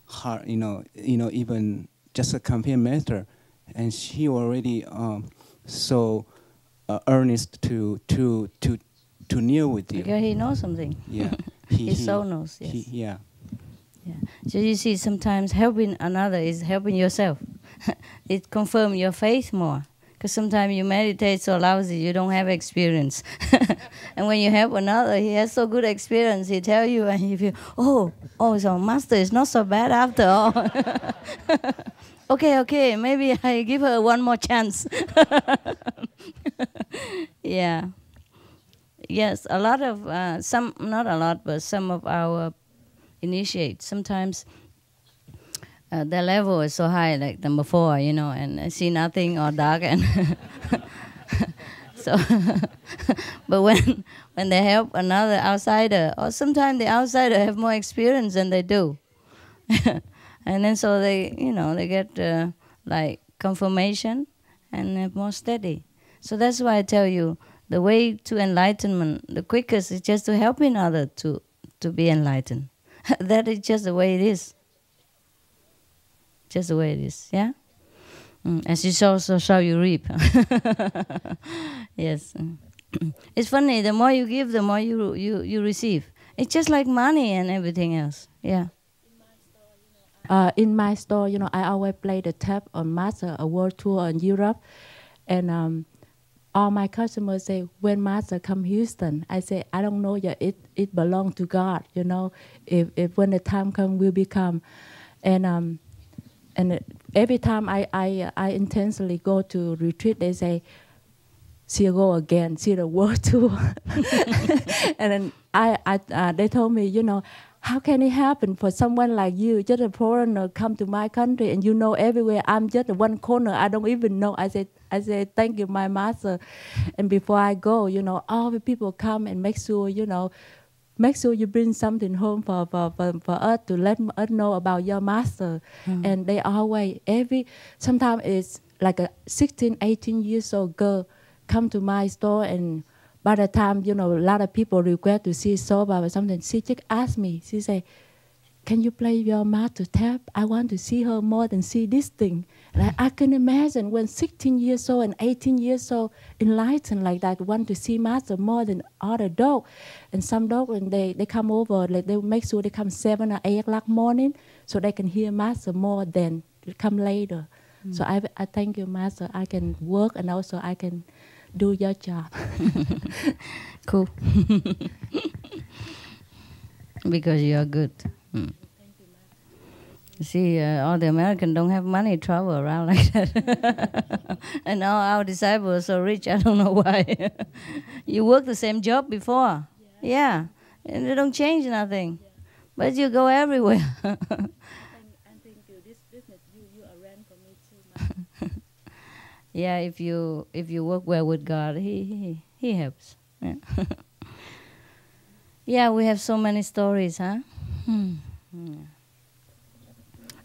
Speaker 4: hard, you know, even just a computer method. And she already so earnest to kneel with you.
Speaker 1: Because he knows something.
Speaker 4: Yeah.
Speaker 1: He so knows, yes.
Speaker 4: Yeah.
Speaker 1: Yeah. So you see, sometimes helping another is helping yourself. It confirms your faith more. Because sometimes you meditate so lousy, you don't have experience. And when you help another, he has so good experience, he tell you, and you feel, oh, so master is not so bad after all. Okay, maybe I give her one more chance. Yeah. Yes, a lot of, not a lot, but some of our initiates, sometimes their level is so high, like number 4, you know, and I see nothing or dark, and so. But when they help another outsider, or sometimes the outsider have more experience than they do, and then so they, you know, they get like confirmation and more steady. So that's why I tell you, the way to enlightenment, the quickest is just to helping others to be enlightened. That is just the way it is. Just the way it is, yeah? As you sow, so shall you reap. Yes. It's funny, the more you give, the more you receive. It's just like money and everything else, yeah.
Speaker 5: In my store, you know, I always play the tap on Master, a world tour in Europe. And all my customers say, when Master come Houston, I say, I don't know yet, it belongs to God, you know. If when the time comes, will become. And every time I intentionally go to retreat, they say, see you go again, see the world tour. And then they told me, you know, how can it happen for someone like you, just a foreigner, come to my country and you know everywhere? I'm just one corner, I don't even know. I said, thank you, my master. And before I go, you know, all the people come and make sure, you know, make sure you bring something home for us to let us know about your master. And they always, sometimes it's like a 16, 18 years old girl come to my store, and by the time, you know, a lot of people request to see Soba or something, she just asked me, she said, can you play your master tap? I want to see her more than see this thing. And I can imagine when 16 years old and 18 years old, enlightened like that, want to see master more than other dog. And some dog, when they come over, like they make sure they come 7 or 8 o'clock morning, so they can hear master more than come later. So I thank you, master. I can work and also I can do your job.
Speaker 1: Cool. Because you are good. You see, all the Americans don't have money, travel around like that. And now our disciples are so rich, I don't know why. You work the same job before. Yeah. And they don't change nothing. But you go everywhere.
Speaker 5: And thank you. This
Speaker 1: Yeah, if you work well with God, He helps. Yeah. Yeah, we have so many stories, huh? Yeah.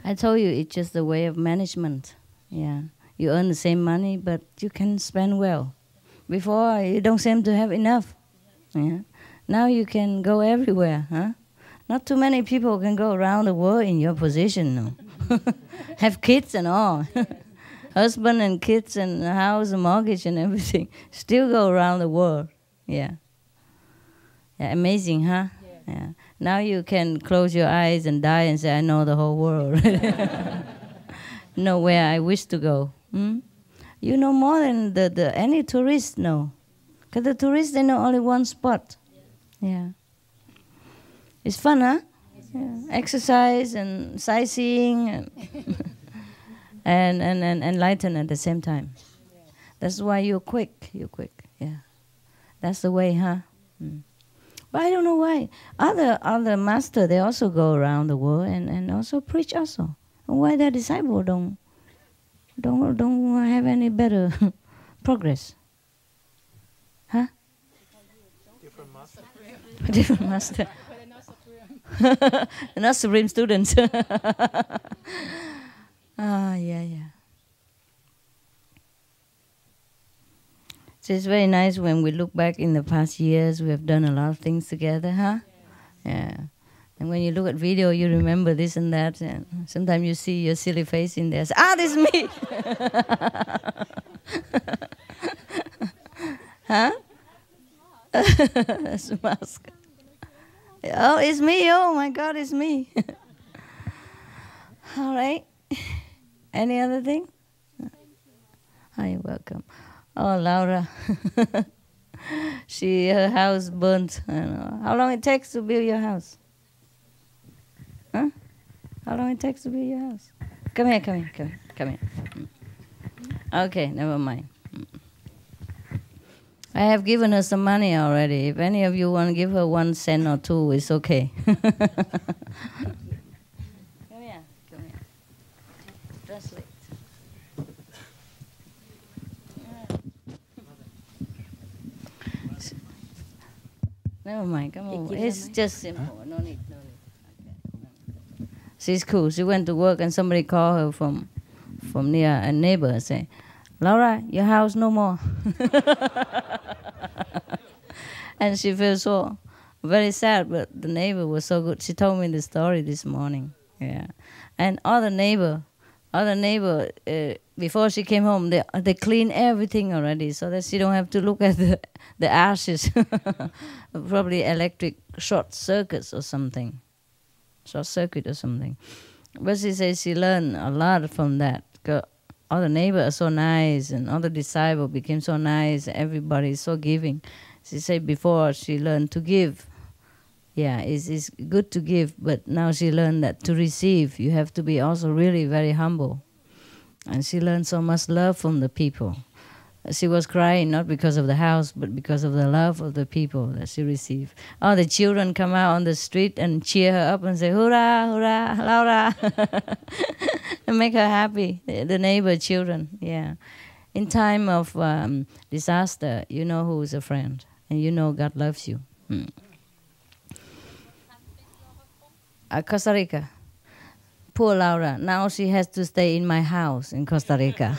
Speaker 1: I told you it's just the way of management. Yeah, you earn the same money, but you can spend well. Before, you don't seem to have enough. Yeah. Now you can go everywhere, huh? Not too many people can go around the world in your position, no. Have kids and all. Husband and kids and a house and mortgage and everything. Still go around the world. Yeah. Yeah, amazing, huh? Yeah. Now you can close your eyes and die and say, I know the whole world. Know where I wish to go. You know more than any tourist know. Because the tourists, they know only one spot. Yeah. It's fun, huh? Yeah. Exercise and sightseeing and enlighten at the same time. That's why you're quick. You're quick. Yeah. That's the way, huh? But I don't know why. Other master, they also go around the world and also preach also. Why their disciple don't have any better progress? Huh?
Speaker 10: Different master.
Speaker 1: Different master. They're not supreme students. Yeah. So it's very nice when we look back in the past years, we have done a lot of things together, huh? Yeah. And when you look at video, you remember this and that. And sometimes you see your silly face in there. Say, this is me. Huh? That's a mask. Oh, it's me. Oh, my God, it's me. All right. Any other thing? Hi, you're welcome. Oh, Laura. Her house burnt. I don't know. How long it takes to build your house? Huh? How long it takes to build your house? Come here. Okay, never mind. I have given her some money already. If any of you want to give her 1 cent or 2, it's okay. Come here. Translate. Never mind, come on. It's just simple. No need. Okay. She's cool. She went to work and somebody called her from near a neighbor and say, Laura, your house no more. And she feels so very sad, but the neighbor was so good. She told me the story this morning. Yeah. And other neighbor, before she came home, they cleaned everything already so that she don't have to look at the ashes. Probably electric short circuit or something. But she says she learned a lot from that. All the neighbors are so nice and all the disciples became so nice. Everybody is so giving. She said before she learned to give. Yeah, it's good to give, but now she learned that to receive, you have to be also really very humble. And she learned so much love from the people. She was crying not because of the house, but because of the love of the people that she received. Oh, the children come out on the street and cheer her up and say, "Hurrah, hurrah, Laura!" and make her happy. The neighbor children, yeah. In time of disaster, you know who is a friend, and you know God loves you. Costa Rica. Poor Laura. Now she has to stay in my house in Costa Rica.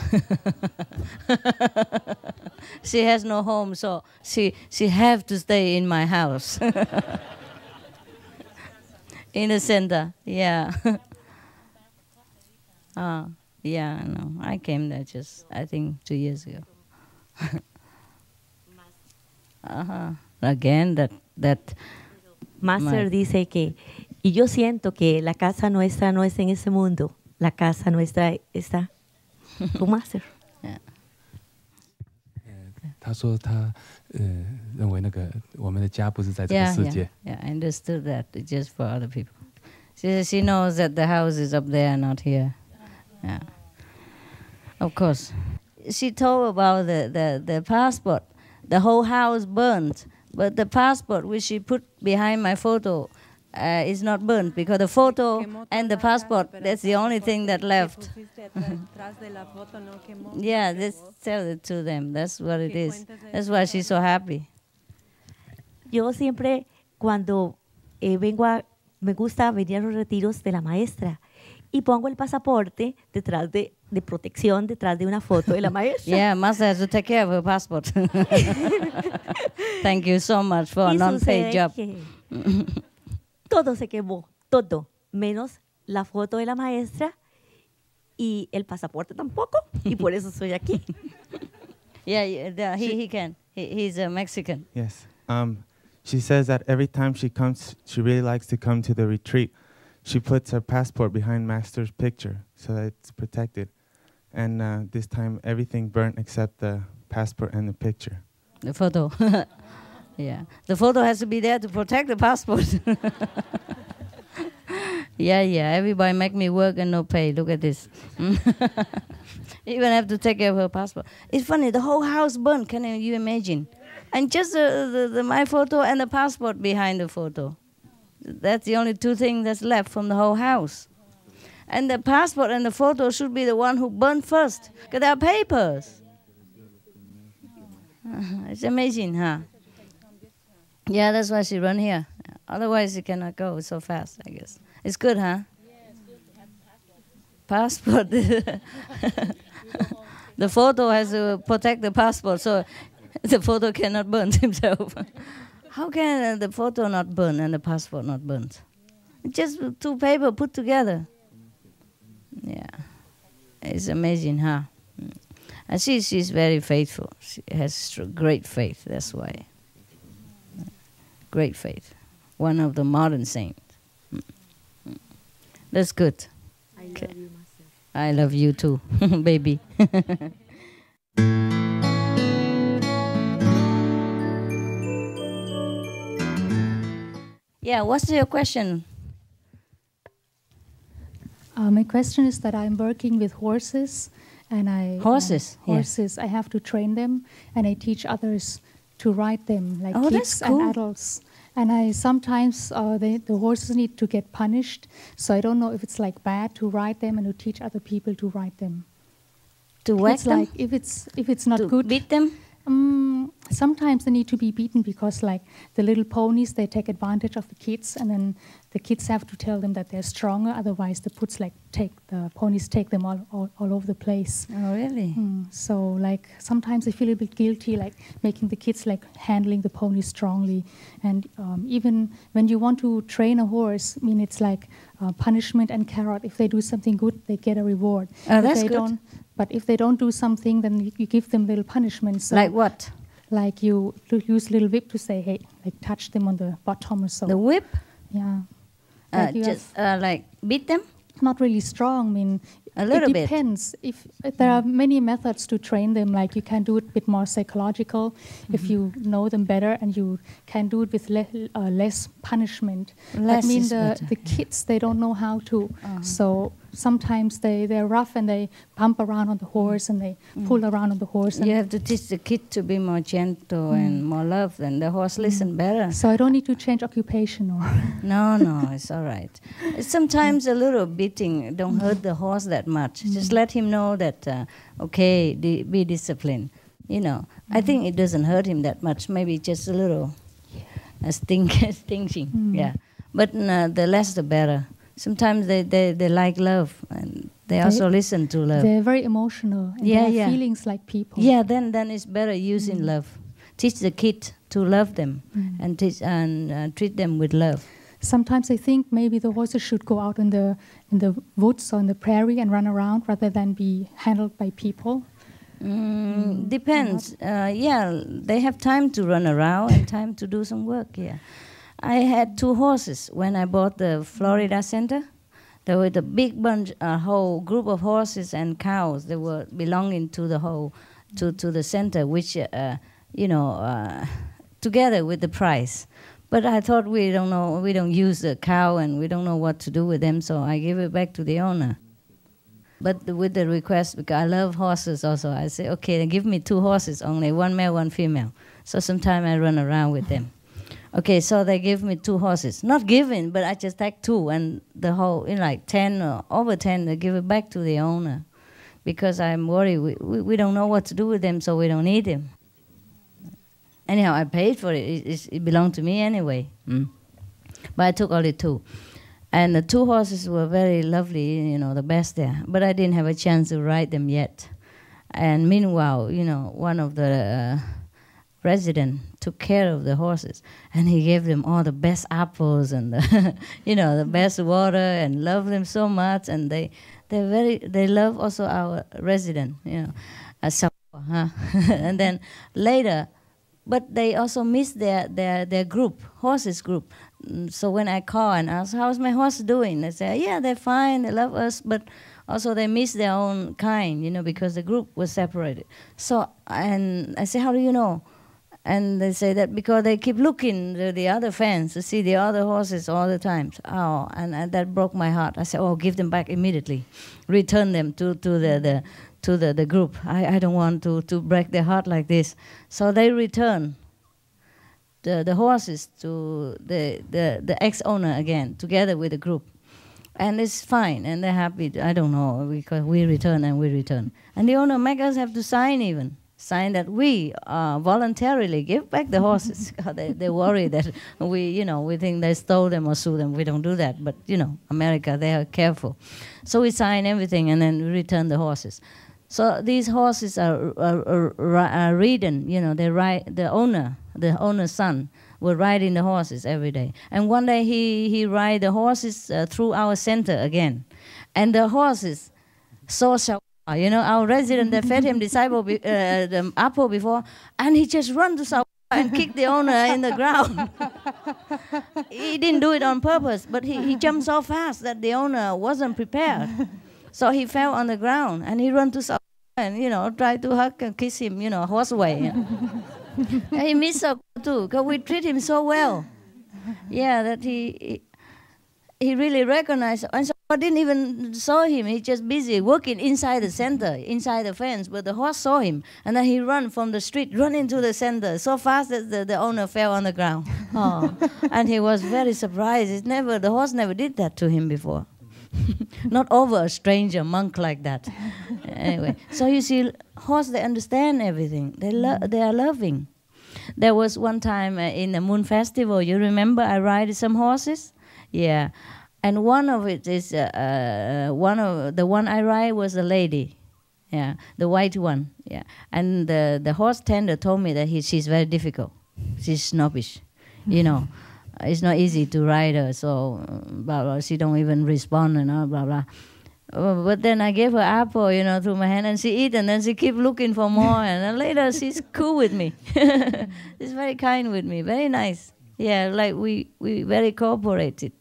Speaker 1: She has no home, so she have to stay in my house. In the center, yeah. Yeah, no. I came there just, I think, 2 years ago. Again, that
Speaker 11: Master dice que, y yo siento que la casa nuestra no es en ese mundo, la casa nuestra está con Master.
Speaker 1: Yeah.
Speaker 10: 他说他认为那个我们的家不是在这个世界。
Speaker 1: Yeah, I understood that. It's just for other people. She knows that the house is up there, not here. Yeah. Of course. She told about the passport. The whole house burned, but the passport which she put behind my photo, is not burnt because the photo and the passport, that's the only thing that left. Yeah, let's tell it to them. That's what it is. That's why she's so happy.
Speaker 11: Yo siempre cuando me gusta venir a los retiros de la maestra y pongo el pasaporte detrás de protección, detrás de una foto de la maestra.
Speaker 1: Yeah, Master has to take care of her passport. Thank you so much for a non-paid job.
Speaker 11: Todo se quemó, todo, menos la foto de la maestra y el pasaporte tampoco, y por eso estoy aquí.
Speaker 1: Yeah, he can. He's a Mexican.
Speaker 12: Yes. She says that every time she comes, she really likes to come to the retreat. She puts her passport behind Master's picture so that it's protected. And this time, everything burnt except the passport and the picture.
Speaker 1: The photo. Yeah. The photo has to be there to protect the passport. Yeah. Everybody make me work and no pay. Look at this. Even have to take care of her passport. It's funny, the whole house burned. Can you imagine? And just my photo and the passport behind the photo. That's the only two things that's left from the whole house. And the passport and the photo should be the one who burned first, because they are papers. It's amazing, huh? Yeah, that's why she run here. Otherwise, she cannot go so fast, I guess. It's good, huh? Yeah, it's good to have passport. The photo has to protect the passport, so the photo cannot burn himself. How can the photo not burn and the passport not burnt? Just two paper put together. Yeah, it's amazing, huh? And she's very faithful. She has great faith, that's why. Great faith. One of the modern saints. That's good.
Speaker 11: I love you myself.
Speaker 1: I love you too, baby. Yeah, what's your question?
Speaker 13: My question is that I'm working with horses, and
Speaker 1: Horses?
Speaker 13: I have to train them, and I teach others to ride them, like kids and adults. And I sometimes the horses need to get punished, so I don't know if it's like bad to ride them and to teach other people to ride them.
Speaker 1: To whack
Speaker 13: it's
Speaker 1: them?
Speaker 13: Like if it's not
Speaker 1: to
Speaker 13: good.
Speaker 1: Beat them?
Speaker 13: Sometimes they need to be beaten because, like, the little ponies, they take advantage of the kids, and then the kids have to tell them that they're stronger. Otherwise, the ponies take them all over the place.
Speaker 1: Oh, really?
Speaker 13: So, like, sometimes I feel a bit guilty, like making the kids like handling the ponies strongly. And even when you want to train a horse, I mean, it's like punishment and carrot. If they do something good, they get a reward.
Speaker 1: Oh, that's good.
Speaker 13: But if they don't do something, then you give them little punishments. So
Speaker 1: like what?
Speaker 13: Like you use little whip to say, hey, like touch them on the bottom or so.
Speaker 1: The whip?
Speaker 13: Yeah. Like
Speaker 1: like beat them?
Speaker 13: Not really strong. I mean,
Speaker 1: a little bit.
Speaker 13: It depends. If there are many methods to train them, like you can do it a bit more psychological if you know them better, and you can do it with less punishment. I mean, the kids, they don't know how to. So sometimes they're rough and they bump around on the horse and they pull around on the horse.
Speaker 1: You have to teach the kid to be more gentle and more love, and the horse listen better.
Speaker 13: So I don't need to change occupation or...
Speaker 1: No, it's all right. Sometimes a little beating don't hurt the horse that much. Just let him know that, okay, be disciplined. You know, I think it doesn't hurt him that much. Maybe just a little stinging. Yeah, but the less the better. Sometimes they like love, and they also listen to love.
Speaker 13: They're very emotional. And they have feelings like people.
Speaker 1: Yeah, then it's better using love. Teach the kid to love them and treat them with love.
Speaker 13: Sometimes I think maybe the horses should go out in the woods or in the prairie and run around rather than be handled by people.
Speaker 1: Depends. They have time to run around and time to do some work. Yeah. I had 2 horses when I bought the Florida Center. There were a big bunch, a whole group of horses and cows. They were belonging to the whole, to the center, which, together with the price. But I thought we don't use the cow and we don't know what to do with them, so I give it back to the owner. But with the request, because I love horses also, I say, okay, then give me 2 horses only, 1 male, 1 female. So sometimes I run around with them. Okay, so they give me 2 horses. Not given, but I just take 2, and the whole, in like 10 or over 10, they give it back to the owner. Because I'm worried, we don't know what to do with them, so we don't need them. Anyhow, I paid for it. It belonged to me anyway. But I took only 2. And the 2 horses were very lovely, you know, the best there. But I didn't have a chance to ride them yet. And meanwhile, you know, one of the residents took care of the horses. And he gave them all the best apples and, the you know, the best water, and loved them so much. And they love also our resident, you know, and then later, but they also miss their group, horses group. So when I call and ask, how's my horse doing? They say, yeah, they're fine, they love us, but also they miss their own kind, you know, because the group was separated. So, and I say, how do you know? And they say that because they keep looking to the other fence to see the other horses all the time. Oh, and that broke my heart. I said, oh, give them back immediately. Return them to the group. I don't want to break their heart like this. So they return the horses to the ex-owner again, together with the group. And it's fine, and they're happy. I don't know, because we return. And the owner make us have to sign that we voluntarily give back the horses. they worry that we think they stole them or sue them. We don't do that, but America, they are careful. So we sign everything and then we return the horses. So these horses are ridden. They ride. The owner's son will riding the horses every day. And one day he ride the horses through our center again, and the horses saw. Our resident, they fed him the apple before, and he just run to South and kick the owner in the ground. He didn't do it on purpose, but he jumped so fast that the owner wasn't prepared. So he fell on the ground, and he ran to South and, tried to hug and kiss him, horse way. And he missed so too, because we treat him so well. Yeah, that he really recognized. And so I didn't even saw him. He just busy working inside the center, inside the fence. But the horse saw him, and then he run from the street, run into the center so fast that the owner fell on the ground. Oh. And he was very surprised. The horse never did that to him before. Not over a stranger monk like that. Anyway, so you see, horse, they understand everything. They are loving. There was one time in the Moon Festival. You remember I ride some horses? Yeah. And one of it is the one I ride was a lady, yeah, the white one, yeah. And the horse tender told me that she's very difficult, she's snobbish, it's not easy to ride her. So blah blah, she don't even respond and blah blah. But then I gave her apple, through my hand, and she eat, and then she keep looking for more. And then later she's cool with me, she's very kind with me, very nice. Yeah, like we very cooperated.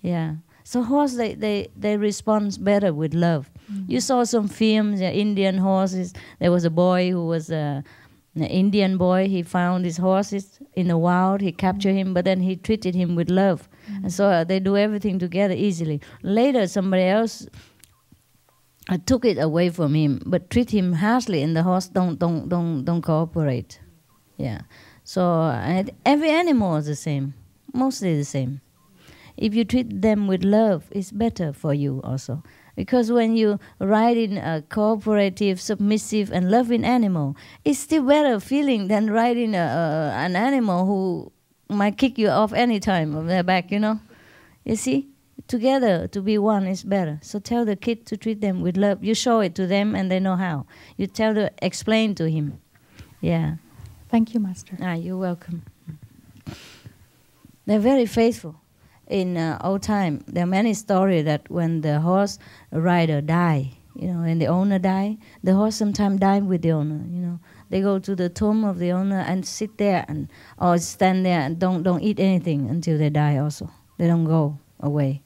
Speaker 1: Yeah, so horse they respond better with love. Mm-hmm. You saw some films, Indian horses. There was a boy who was an Indian boy. He found his horses in the wild. He captured him, but then he treated him with love, and so they do everything together easily. Later, somebody else took it away from him, but treat him harshly, and the horse don't cooperate. Yeah, so every animal is the same, mostly the same. If you treat them with love, it's better for you also. Because when you ride in a cooperative, submissive, and loving animal, it's still better feeling than riding an animal who might kick you off any time of their back, You see? Together, to be one is better. So tell the kid to treat them with love. You show it to them, and they know how. You explain to him. Yeah.
Speaker 13: Thank you, Master.
Speaker 1: You're welcome. They're very faithful. In old time, there are many stories that when the horse rider die, and the owner die, the horse sometimes die with the owner. They go to the tomb of the owner and sit there or stand there and don't eat anything until they die. Also, they don't go away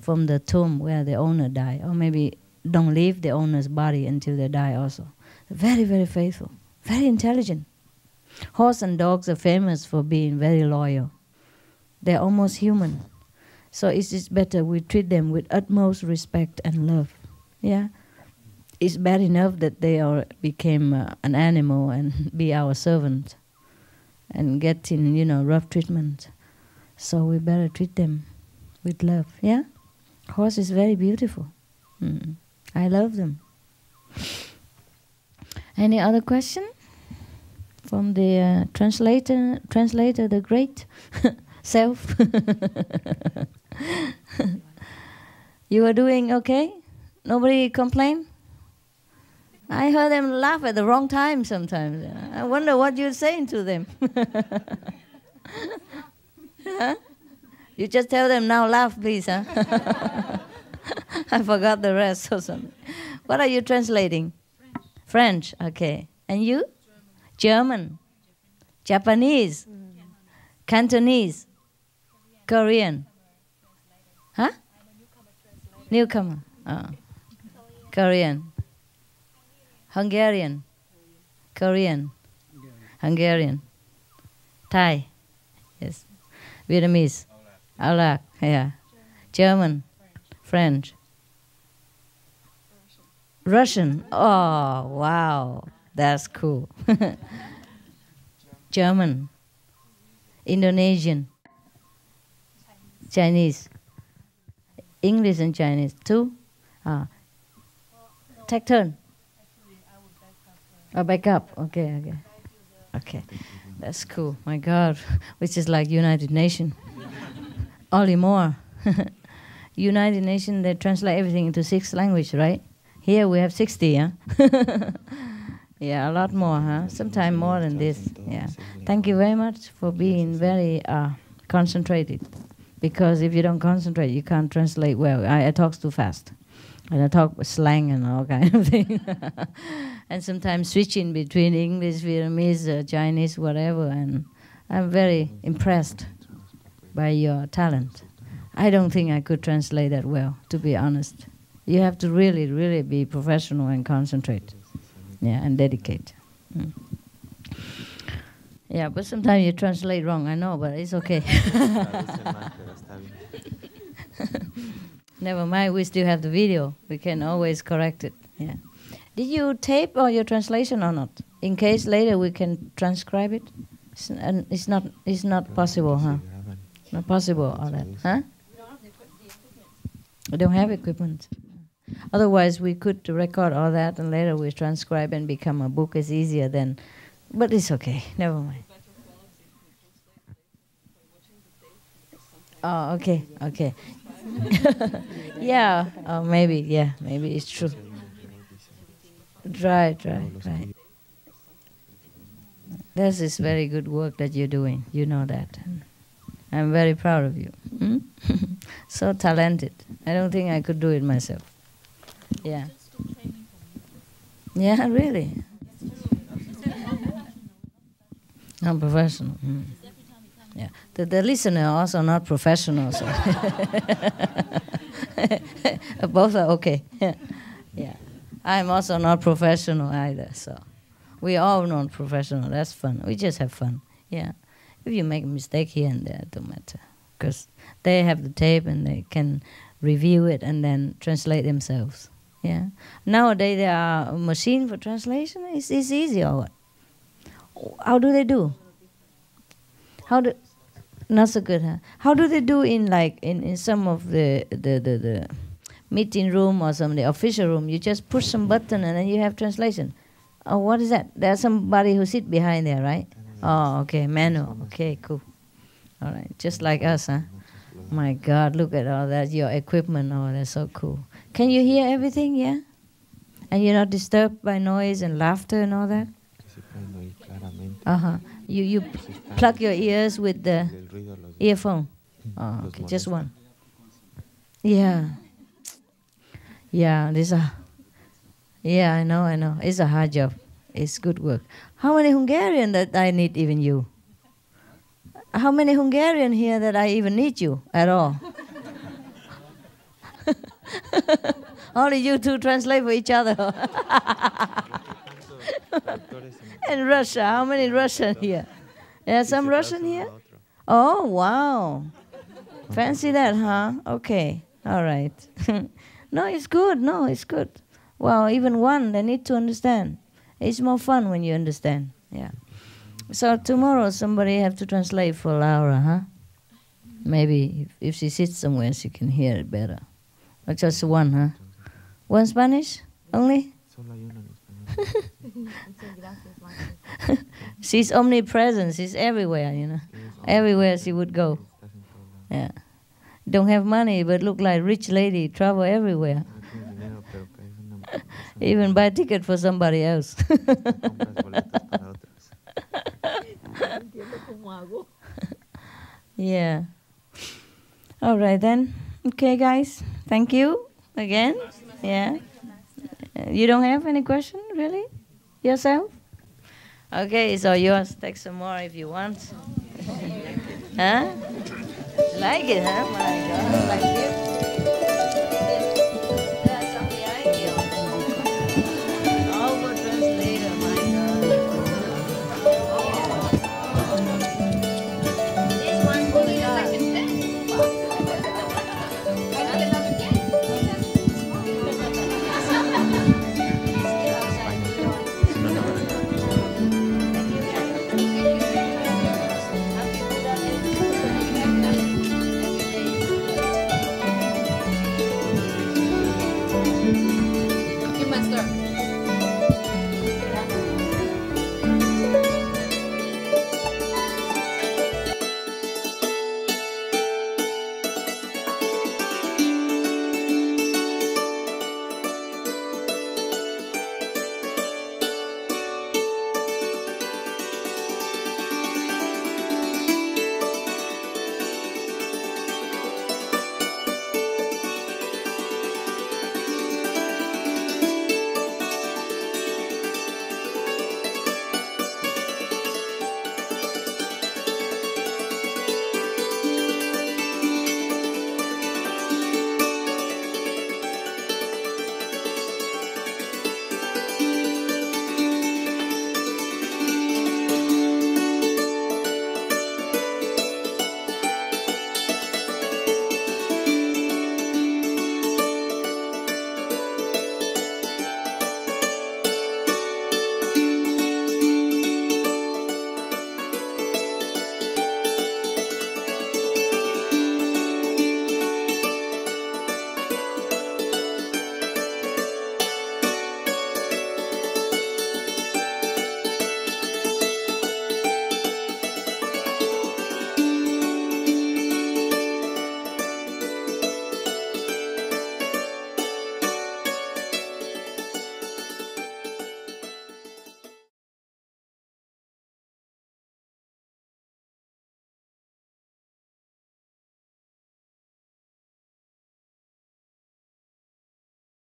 Speaker 1: from the tomb where the owner died, or maybe don't leave the owner's body until they die. Also, very, very faithful, very intelligent. Horse and dogs are famous for being very loyal. They're almost human. So it's just better we treat them with utmost respect and love. Yeah? It's bad enough that they became an animal and be our servant. and getting, rough treatment. So we better treat them with love, yeah? Horse is very beautiful. I love them. Any other question? From the translator, the great self. You are doing okay? Nobody complain? I heard them laugh at the wrong time sometimes. I wonder what you're saying to them. Huh? You just tell them, now laugh, please. Huh? I forgot the rest or something. What are you translating? French. Okay. And you? German. Japanese. Cantonese. Korean. Huh? Newcomer. Oh. Korean. Hungarian. Korean. Hungarian. Thai. Yes. Vietnamese. Arak. Yeah. German. French. Russian. Oh, wow. That's cool. German. Indonesian. Chinese. English and Chinese too. Take turn. Back up. Okay. That's cool. My God, which is like United Nations. Only more. United Nations, they translate everything into 6 languages, right? Here we have 60, huh? Yeah, a lot more, huh? Sometimes more than this. Yeah. Thank you very much for being very concentrated. Because if you don't concentrate, you can't translate well. I talk too fast. And I talk with slang and all kind of things. And sometimes switching between English, Vietnamese, Chinese, whatever. And I'm very impressed by your talent. I don't think I could translate that well, to be honest. You have to really, really be professional and concentrate. Yeah, and dedicate. Yeah, but sometimes you translate wrong, I know, but it's okay. Never mind, we still have the video. We can always correct it. Yeah. Did you tape all your translation or not? In case later we can transcribe it? It's not possible, huh? Not possible, all that, huh? We don't have equipment. Otherwise, we could record all that and later we transcribe and become a book. It's easier then. But it's okay. Never mind. Oh, okay. Yeah, maybe it's true. Right. This is very good work that you're doing. You know that. I'm very proud of you. So talented. I don't think I could do it myself. Yeah. Yeah, really. Not professional. Yeah. The listener also not professional. So. Both are okay. Yeah. I'm also not professional either. So we all not professional. That's fun. We just have fun. Yeah. If you make a mistake here and there, it don't matter. Because they have the tape and they can review it and then translate themselves. Yeah. Nowadays there are a machine for translation. It's easy or what? How do they do? Not so good, huh? How do they do in some of the meeting room or some of the official room? You just push some button and then you have translation. Oh, what is that? There's somebody who sit behind there, right? Oh, okay, manual. Okay, cool. All right, just like us, huh? My God, look at all that, your equipment. Oh, that's so cool. Can you hear everything, yeah? And you're not disturbed by noise and laughter and all that? You plug your ears with the earphone. Oh, okay, just one. Yeah. Yeah, I know. It's a hard job. It's good work. How many Hungarian that I need even you? How many Hungarian here that I even need you at all? Only you two translate for each other. And Russia, how many Russian here? There's some Russian here? Oh, wow. Fancy that, huh? Okay, all right. No, it's good. Well, even one, they need to understand. It's more fun when you understand, yeah. So tomorrow somebody have to translate for Laura, huh? Maybe if she sits somewhere, she can hear it better. Or just one, huh? One Spanish only? She's omnipresent. She's everywhere, you know. Everywhere she would go. Yeah. Don't have money, but look like rich lady. Travel everywhere. Even buy ticket for somebody else. Yeah. All right then. Okay, guys. Thank you again. Yeah. You don't have any question, really? Yourself? Okay, so yours. Take some more if you want. Huh? Like it, huh? My God, like it.